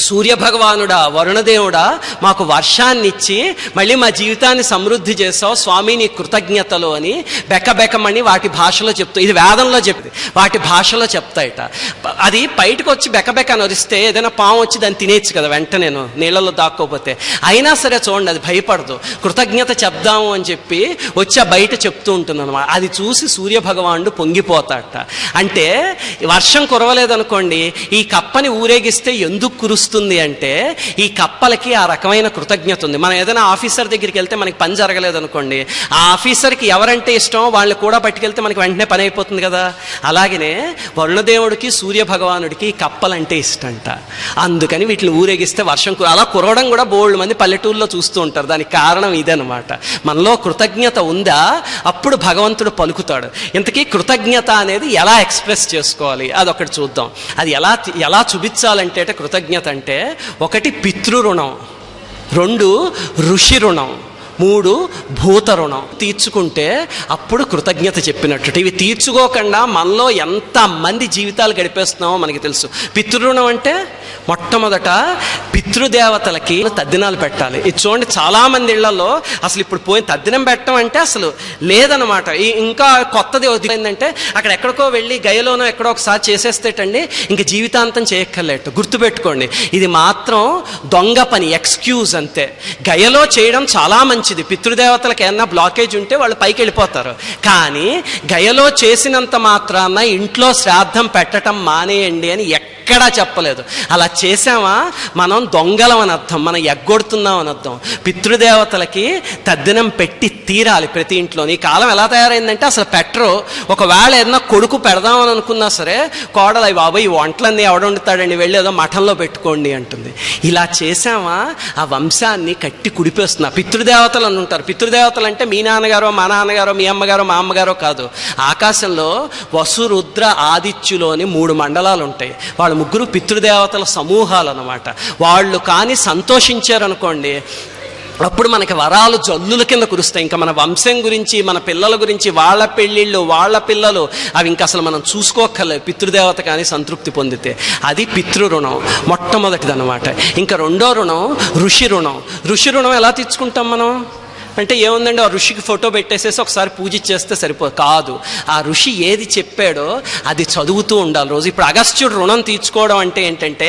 సూర్యభగవానుడా, వరుణదేవుడా, మాకు వర్షాన్ని ఇచ్చి మళ్ళీ మా జీవితాన్ని సమృద్ధి చేసావు స్వామి, నీ కృతజ్ఞతలు అని బెక్కబెక్కమని వాటి భాషలో చెప్తా. ఇది వేదంలో చెప్తుంది, వాటి భాషలో చెప్తాయట. అది బయటకు వచ్చి బెక్కబెక్క నరిస్తే ఏదైనా పాము వచ్చి దాన్ని తినేచ్చు కదా వెంటనే, నీళ్ళలో దాక్కోపోతే. అయినా సరే చూడండి, అది భయపడదు, కృతజ్ఞత చెప్దాము అని చెప్పి వచ్చి ఆ బయట చెప్తూ ఉంటుంది అన్నమాట. అది చూసి సూర్యభగవానుడు పొంగిపోతాడట. అంటే వర్షం కురవలేదనుకోండి, ఈ కప్పని ఊరేగిస్తే ఎందుకు కురుస్తుంది అంటే ఈ కప్పలకి ఆ రకమైన కృతజ్ఞత ఉంది. మనం ఏదైనా ఆఫీసర్ దగ్గరికి వెళ్తే మనకి పని జరగలేదు అనుకోండి, ఆ ఆఫీసర్కి ఎవరంటే ఇష్టం వాళ్ళు కూడా పట్టుకెళ్తే మనకి వెంటనే పని అయిపోతుంది కదా. అలాగనే వరుణదేవుడికి సూర్యభగవానుడికి కప్పలంటే ఇష్టంట. అందుకని వీటిని ఊరేగిస్తే వర్షం అలా కురవడం కూడా బోల్డ్ మంది పల్లెటూరులో చూస్తూ ఉంటారు. దానికి కారణం ఇదనమాట. మనలో కృతజ్ఞత ఉందా అప్పుడు భగవంతుడు పలుకుతాడు. ఇంతకీ కృతజ్ఞత అనేది ఎలా ఎక్స్ప్రెస్ చేసుకోవాలి అదొకటి చూద్దాం. అది ఎలా చూపించాలంటే కృతజ్ఞత అంటే 1 పితృరుణం, 2 ఋషి రుణం, 3 భూత రుణం తీర్చుకుంటే అప్పుడు కృతజ్ఞత చెప్పినట్టు. ఇవి తీర్చుకోకుండా మనలో ఎంతమంది జీవితాలు గడిపేస్తున్నామో మనకి తెలుసు. పితృరుణం అంటే మొట్టమొదట పితృదేవతలకి తద్దినాలు పెట్టాలి. ఇది చూడండి, చాలామంది ఇళ్లలో అసలు ఇప్పుడు పోయి తద్దినం పెట్టడం అంటే అసలు లేదనమాట. ఇంకా కొత్తది ఏంటంటే అక్కడ ఎక్కడికో వెళ్ళి గయలోనో ఎక్కడో ఒకసారి చేసేస్తేటండి ఇంక జీవితాంతం చేయక్కర్లేట. గుర్తుపెట్టుకోండి, ఇది మాత్రం దొంగ పని, ఎక్స్క్యూజ్ అంతే. గయలో చేయడం చాలా మంచిది, పితృదేవతలకు ఏమన్నా బ్లాకేజ్ ఉంటే వాళ్ళు పైకి వెళ్ళిపోతారు. కానీ గయలో చేసినంత మాత్రాన ఇంట్లో శ్రాద్ధం పెట్టడం మానేయండి అని ఎక్కడా చెప్పలేదు. అలా చేసామా మనం దొంగలం అని అర్థం, మనం ఎగ్గొడుతున్నాం అని అర్థం. పితృదేవతలకి తద్దినం పెట్టి తీరాలి ప్రతి ఇంట్లో. ఈ కాలం ఎలా తయారైందంటే అసలు పెట్టరు. ఒకవేళ ఏదన్నా కొడుకు పెడదామని అనుకున్నా సరే కోడలు అవి బాబాయ్ ఈ వంటలన్నీ ఎవడుండుతాడండి, వెళ్ళి ఏదో మఠంలో పెట్టుకోండి అంటుంది. ఇలా చేసామా ఆ వంశాన్ని కట్టి కుడిపేస్తున్నా. పితృదేవతలు అని ఉంటారు. పితృదేవతలు అంటే మీ నాన్నగారో మా నాన్నగారో మీ అమ్మగారో మా అమ్మగారో కాదు. ఆకాశంలో వసు రుద్ర ఆదిత్యులోని 3 మండలాలు ఉంటాయి. వాళ్ళు 3 పితృదేవతల సమూహాలు అన్నమాట. వాళ్ళు కానీ సంతోషించారనుకోండి అప్పుడు మనకి వరాలు జల్లుల కింద కురుస్తాయి. ఇంకా మన వంశం గురించి, మన పిల్లల గురించి, వాళ్ళ పెళ్ళిళ్ళు, వాళ్ళ పిల్లలు, అవి ఇంకా అసలు మనం చూసుకోక్కర్లేదు పితృదేవత కానీ సంతృప్తి పొందితే. అది పితృరుణం మొట్టమొదటిది అనమాట. ఇంకా 2వ రుణం ఋషి రుణం. ఋషి రుణం ఎలా తీర్చుకుంటాం మనం అంటే ఏముందండి, ఆ ఋషికి ఫోటో పెట్టేసేసి ఒకసారి పూజ చేస్తే సరిపోదు. కాదు, ఆ ఋషి ఏది చెప్పాడో అది చదువుతూ ఉండాలి రోజు. ఇప్పుడు అగస్త్యుడు ఋణం తీర్చుకోవడం అంటే ఏంటంటే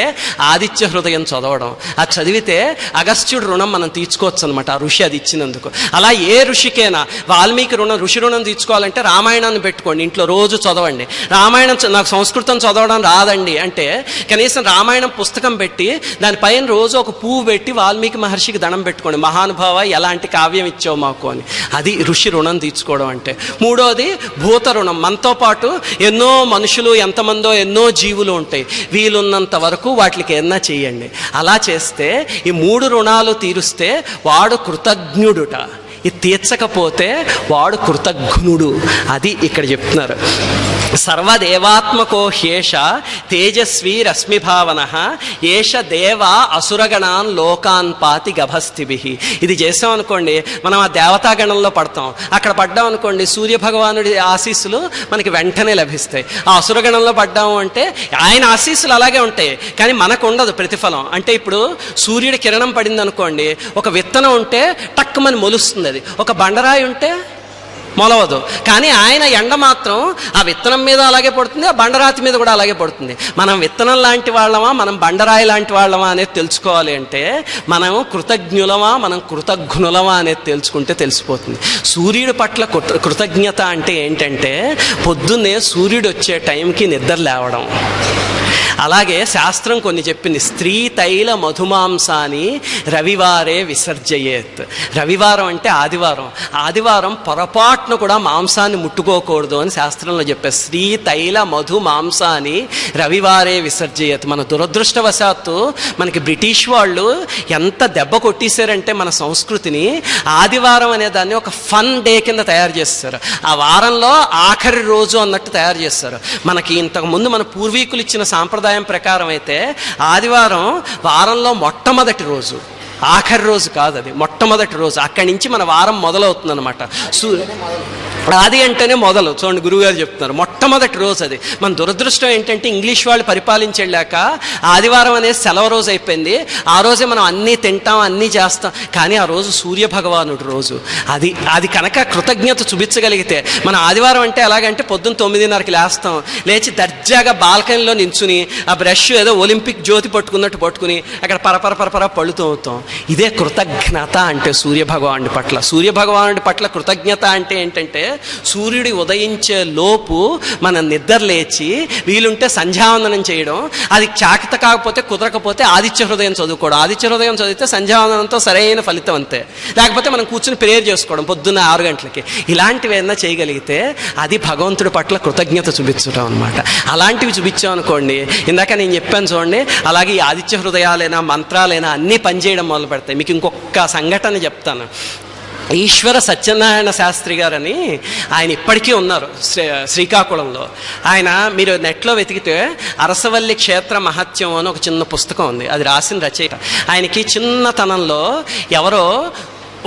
ఆదిత్య హృదయం చదవడం. అది చదివితే అగస్త్యుడు రుణం మనం తీర్చుకోవచ్చు అనమాట, ఆ ఋషి అది ఇచ్చినందుకు. అలా ఏ ఋషికైనా వాల్మీకి ఋషి రుణం తీర్చుకోవాలంటే రామాయణాన్ని పెట్టుకోండి, ఇంట్లో రోజు చదవండి. రామాయణం నాకు సంస్కృతం చదవడం రాదండి అంటే కనీసం రామాయణం పుస్తకం పెట్టి దానిపైన రోజు ఒక పువ్వు పెట్టి వాల్మీకి మహర్షికి దండం పెట్టుకోండి, మహానుభావ ఎలాంటి కావ్యం ఇచ్చావు మాకు అని. అది ఋషి రుణం తీర్చుకోవడం అంటే. 3వది భూత రుణం. మనతో పాటు ఎన్నో మనుషులు, ఎంతమందో ఎన్నో జీవులు ఉంటాయి. వీలున్నంత వరకు వాటికి ఏమన్నా చేయండి. అలా చేస్తే ఈ 3 రుణాలు తీరుస్తే వాడు కృతజ్ఞుడుట. ఇది తీర్చకపోతే వాడు కృతజ్ఞుడు. అది ఇక్కడ చెప్తున్నారు. సర్వదేవాత్మకో హ్యేష తేజస్వీ రశ్మిభావన ఏష దేవ అసురగణాన్ లోకాన్ పాతి గభస్థిభి. ఇది చేసాం అనుకోండి మనం ఆ దేవతాగణంలో పడతాం. అక్కడ పడ్డాం అనుకోండి సూర్యభగవానుడి ఆశీస్సులు మనకి వెంటనే లభిస్తాయి. ఆ అసురగణంలో పడ్డాము అంటే ఆయన ఆశీస్సులు అలాగే ఉంటాయి కానీ మనకు ఉండదు ప్రతిఫలం. అంటే ఇప్పుడు సూర్యుడి కిరణం పడింది అనుకోండి, ఒక విత్తనం ఉంటే టక్కుమని మొలుస్తుంది. అది ఒక బండరాయి ఉంటే మొలవదు. కానీ ఆయన ఎండ మాత్రం ఆ విత్తనం మీద అలాగే పడుతుంది, ఆ బండరాతి మీద కూడా అలాగే పడుతుంది. మనం విత్తనం లాంటి వాళ్ళమా, మనం బండరాయి లాంటి వాళ్ళమా అనేది తెలుసుకోవాలి అంటే మనం కృతజ్ఞులమా, మనం కృతజ్ఞులమా అనేది తెలుసుకుంటే తెలిసిపోతుంది. సూర్యుడి పట్ల కృతజ్ఞత అంటే ఏంటంటే పొద్దున్నే సూర్యుడు వచ్చే టైంకి నిద్ర లేవడం. అలాగే శాస్త్రం కొన్ని చెప్పింది, స్త్రీ తైల మధుమాంసాన్ని రవివారే విసర్జయేత్. రవివారం అంటే ఆదివారం, ఆదివారం పొరపాటును కూడా మాంసాన్ని ముట్టుకోకూడదు అని శాస్త్రంలో చెప్పారు. స్త్రీ తైల మధు మాంసాన్ని రవివారే విసర్జయేత్. మన దురదృష్టవశాత్తు మనకి బ్రిటిష్ వాళ్ళు ఎంత దెబ్బ కొట్టేశారంటే మన సంస్కృతిని, ఆదివారం అనే దాన్ని ఒక ఫన్ డే కింద తయారు చేస్తారు. ఆ వారంలో ఆఖరి రోజు అన్నట్టు తయారు చేస్తారు. మనకి ఇంతకుముందు మన పూర్వీకులు ఇచ్చిన సాంప్రదాయం ప్రకారం అయితే ఆదివారం వారంలో మొట్టమొదటి రోజు, ఆఖరి రోజు కాదు, అది మొట్టమొదటి రోజు. అక్కడి నుంచి మన వారం మొదలవుతుంది అనమాట. ఆది అంటేనే మొదలు. చూడండి, గురువుగారు చెప్తున్నారు మొట్టమొదటి రోజు అది. మన దురదృష్టం ఏంటంటే ఇంగ్లీష్ వాళ్ళు పరిపాలించి వెళ్ళాక ఆదివారం అనేది సెలవు రోజు అయిపోయింది. ఆ రోజే మనం అన్నీ తింటాం, అన్నీ చేస్తాం. కానీ ఆ రోజు సూర్య భగవానుడు రోజు. అది కనుక కృతజ్ఞత చూపించగలిగితే, మన ఆదివారం అంటే ఎలాగంటే పొద్దున్న 9:30కి లేస్తాం, లేచి దర్జాగా బాల్కనీలో నించుని ఆ బ్రష్ ఏదో ఒలింపిక్ జ్యోతి పట్టుకున్నట్టు పట్టుకుని అక్కడ పరపర పళ్ళుతూ అవుతాం. ఇదే కృతజ్ఞత అంటే సూర్యభగవానుడి పట్ల. సూర్యభగవానుడి పట్ల కృతజ్ఞత అంటే ఏంటంటే సూర్యుడి ఉదయించే లోపు మనం నిద్ర లేచి వీలుంటే సంధ్యావందనం చేయడం, అది చాకిత కాకపోతే కుదరకపోతే ఆదిత్య హృదయం చదువుకోవడం. ఆదిత్య హృదయం చదివితే సంధ్యావందనంతో సరైన ఫలితం అంతే. లేకపోతే మనం కూర్చుని ప్రేయర్ చేసుకోవడం పొద్దున్న 6 గంటలకి. ఇలాంటివి ఏదైనా చేయగలిగితే అది భగవంతుడి పట్ల కృతజ్ఞత చూపించడం అనమాట. అలాంటివి చూపించాం అనుకోండి, ఇందాక నేను చెప్పాను చూడండి, అలాగే ఈ ఆదిత్య హృదయాలైనా మంత్రాలైనా అన్నీ పనిచేయడం మొదలు పెడతాయి. మీకు ఇంకొక సంఘటన చెప్తాను. ఈశ్వర సత్యనారాయణ శాస్త్రి గారని ఆయన ఇప్పటికీ ఉన్నారు శ్రీకాకుళంలో. ఆయన మీరు నెట్లో వెతికితే అరసవల్లి క్షేత్ర మహత్యం అని ఒక చిన్న పుస్తకం ఉంది, అది రాసిన రచయిత. ఆయనకి చిన్నతనంలో ఎవరో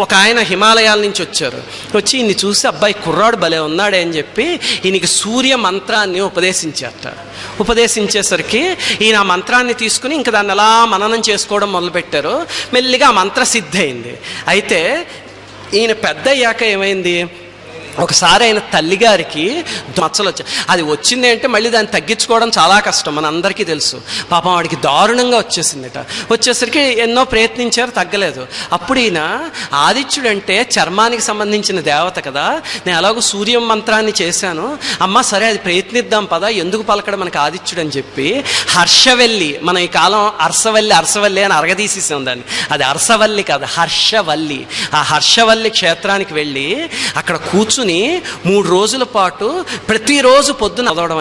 ఒక ఆయన హిమాలయాల నుంచి వచ్చి ఈయన్ని చూసి అబ్బాయి కుర్రాడు భలే ఉన్నాడే అని చెప్పి ఈయనకి సూర్య మంత్రాన్ని ఉపదేశించేసరికి ఈయన ఆ మంత్రాన్ని తీసుకుని ఇంకా దాన్ని అలా మననం చేసుకోవడం మొదలుపెట్టారు. మెల్లిగా ఆ మంత్ర సిద్ధి అయింది. అయితే ఈయన పెద్ద అయ్యాక ఏమైంది, ఒకసారి ఆయన తల్లిగారికి మచ్చలు వచ్చాయి. అది వచ్చింది అంటే మళ్ళీ దాన్ని తగ్గించుకోవడం చాలా కష్టం, మన అందరికీ తెలుసు. పాపం వాడికి దారుణంగా వచ్చేసిందిట. వచ్చేసరికి ఎన్నో ప్రయత్నించారు, తగ్గలేదు. అప్పుడు ఈయన ఆదిత్యుడు అంటే చర్మానికి సంబంధించిన దేవత కదా, నేను అలాగూ సూర్య మంత్రాన్ని చేశాను, అమ్మ సరే అది ప్రయత్నిద్దాం పదా, ఎందుకు పలకడం మనకి ఆదిత్యుడు అని చెప్పి హర్షవల్లి, మనం ఈ కాలం అరసవల్లి అని అరగదీసేసాం దాన్ని. అది అరసవల్లి కాదు, హర్షవల్లి. ఆ హర్షవల్లి క్షేత్రానికి వెళ్ళి అక్కడ కూర్చుని 3 రోజుల పాటు ప్రతిరోజు పొద్దున చదవడం.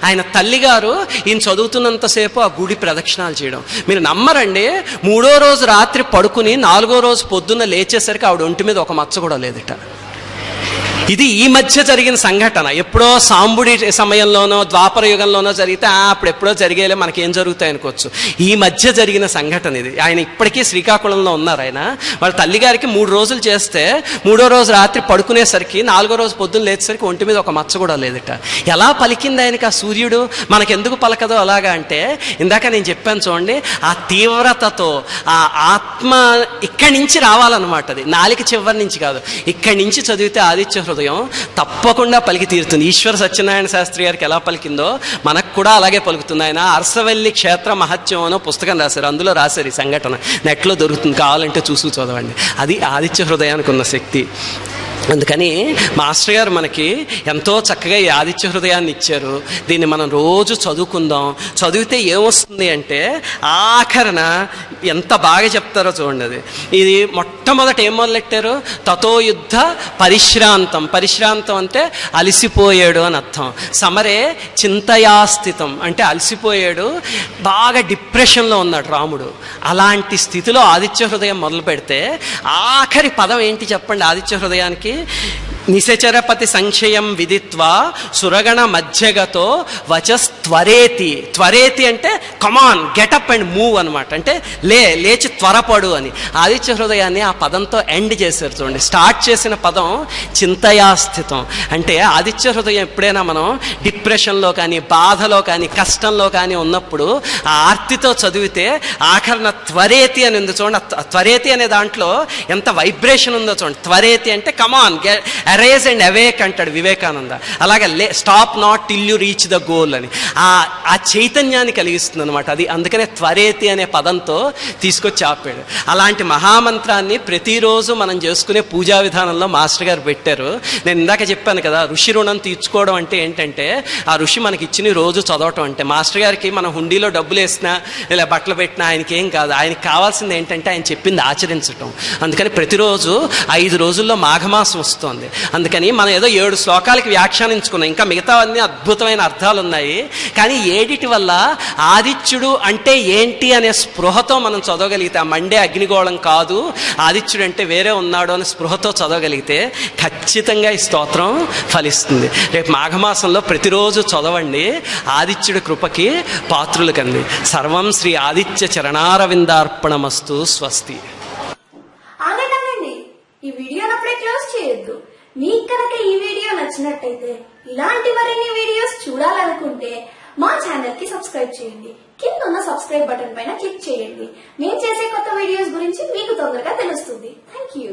ఆయన తల్లిగారు ఈయన చదువుతున్నంతసేపు ఆ గుడి ప్రదక్షిణాలు చేయడం. మీరు నమ్మరండి, 3వ రోజు రాత్రి పడుకుని 4వ రోజు పొద్దున్న లేచేసరికి ఆవిడ ఒంటి మీద ఒక మచ్చ కూడా లేదట. ఇది ఈ మధ్య జరిగిన సంఘటన. ఎప్పుడో సాంబుడి సమయంలోనో ద్వాపర యుగంలోనో జరిగితే అప్పుడు ఎప్పుడో జరిగేలే మనకేం జరుగుతాయి అనుకోవచ్చు. ఈ మధ్య జరిగిన సంఘటన ఇది. ఆయన ఇప్పటికీ శ్రీకాకుళంలో ఉన్నారు. ఆయన వాళ్ళ తల్లిగారికి 3 రోజులు చేస్తే 3వ రోజు రాత్రి పడుకునేసరికి 4వ రోజు పొద్దున్న లేచేసరికి ఒంటి మీద ఒక మచ్చ కూడా లేదట. ఎలా పలికింది ఆయనకి ఆ సూర్యుడు? మనకెందుకు పలకదో అలాగా అంటే, ఇందాక నేను చెప్పాను చూడండి, ఆ తీవ్రతతో ఆ ఆత్మ ఇక్కడి నుంచి రావాలన్నమాట. అది నాలిక చివరి నుంచి కాదు, ఇక్కడి నుంచి చదివితే ఆదిత్య హృదయం తప్పకుండా పలికి తీరుతుంది. ఈశ్వర సత్యనారాయణ శాస్త్రి గారికి ఎలా పలికిందో మనకు కూడా అలాగే పలుకుతుంది. ఆయన అరసవల్లి క్షేత్ర మహత్యం అనో పుస్తకం రాశారు, అందులో రాశారు ఈ సంఘటన. నెట్లో దొరుకుతుంది, కావాలంటే చూసి చదవండి. అది ఆదిత్య హృదయానికి ఉన్న శక్తి. అందుకని మాస్టర్ గారు మనకి ఎంతో చక్కగా ఈ ఆదిత్య హృదయాన్ని ఇచ్చారు. దీన్ని మనం రోజు చదువుకుందాం. చదివితే ఏమొస్తుంది అంటే ఆఖరణ ఎంత బాగా చెప్తారో చూడండి. అది ఇది మొట్టమొదట ఏం మొదలెట్టారు, తతో యుద్ధ పరిశ్రాంతం. పరిశ్రాంతం అంటే అలసిపోయాడు అని అర్థం. సమరే చింతయాస్థితం అంటే అలసిపోయాడు, బాగా డిప్రెషన్లో ఉన్నాడు రాముడు. అలాంటి స్థితిలో ఆదిత్య హృదయం మొదలు పెడితే ఆఖరి పదం ఏంటి చెప్పండి ఆదిత్య హృదయానికి? నిశచరపతి సంక్షయం విదిత్వా సురగణ మధ్యగతో వచస్త్వరేతి. త్వరేతి అంటే కమాన్, గెటప్ అండ్ మూవ్ అనమాట. అంటే లేచి త్వరపడు అని. ఆదిత్య హృదయాన్ని ఆ పదంతో ఎండ్ చేశారు చూడండి. స్టార్ట్ చేసిన పదం చింతయాస్థితం. అంటే ఆదిత్య హృదయం ఎప్పుడైనా మనం డిప్రెషన్లో కానీ, బాధలో కానీ, కష్టంలో కానీ ఉన్నప్పుడు ఆ ఆర్తితో చదివితే ఆఖరణ త్వరేతి అని ఉంది చూడండి. త్వరేతి అనే దాంట్లో ఎంత వైబ్రేషన్ ఉందో చూడండి. త్వరేతి అంటే కమాన్, అరేజ్ అండ్ అవేక్ అంటాడు వివేకానంద. అలాగే stop not till you reach the goal అని ఆ చైతన్యాన్ని కలిగిస్తుంది అనమాట. అది అందుకనే త్వరేతి అనే పదంతో తీసుకొచ్చి ఆపాడు. అలాంటి మహామంత్రాన్ని ప్రతిరోజు మనం చేసుకునే పూజా విధానంలో మాస్టర్ గారు పెట్టారు. నేను ఇందాక చెప్పాను కదా, ఋషి రుణం తీర్చుకోవడం అంటే ఏంటంటే ఆ ఋషి మనకి ఇచ్చిన రోజు చదవటం. అంటే మాస్టర్ గారికి మనం హుండీలో డబ్బులు వేసినా ఇలా బట్టలు పెట్టినా ఆయనకి ఏం కాదు. ఆయనకి కావాల్సింది ఏంటంటే ఆయన చెప్పింది ఆచరించటం. అందుకని ప్రతిరోజు 5 రోజుల్లో మాఘమాసం వస్తుంది. అందుకని మనం ఏదో 7 శ్లోకాలకి వ్యాఖ్యానించుకున్నాం. ఇంకా మిగతావన్నీ అద్భుతమైన అర్థాలు ఉన్నాయి. కానీ ఏడిటి వల్ల ఆదిత్యుడు అంటే ఏంటి అనే స్పృహతో మనం చదవగలిగితే, ఆ మండే అగ్నిగోళం కాదు, ఆదిత్యుడు అంటే వేరే ఉన్నాడు అనే స్పృహతో చదవగలిగితే ఖచ్చితంగా ఈ స్తోత్రం ఫలిస్తుంది. రేపు మాఘమాసంలో ప్రతిరోజు చదవండి. ఆదిత్యుడి కృపకి పాత్రులు కంది. సర్వం శ్రీ ఆదిత్య చరణారవిందార్పణమస్తు. స్వస్తి. ఆగండి, ఈ వీడియోని అప్పుడే క్లోజ్ చేయొద్దు. మీకు కనుక ఈ వీడియో నచ్చినట్టయితే, ఇలాంటి మరిన్ని వీడియోస్ చూడాలనుకుంటే మా ఛానల్ కి సబ్స్క్రైబ్ చేయండి. కింద ఉన్న సబ్స్క్రైబ్ బటన్ పైన క్లిక్ చేయండి. మేము చేసే కొత్త వీడియోస్ గురించి మీకు తొందరగా తెలుస్తుంది. Thank you.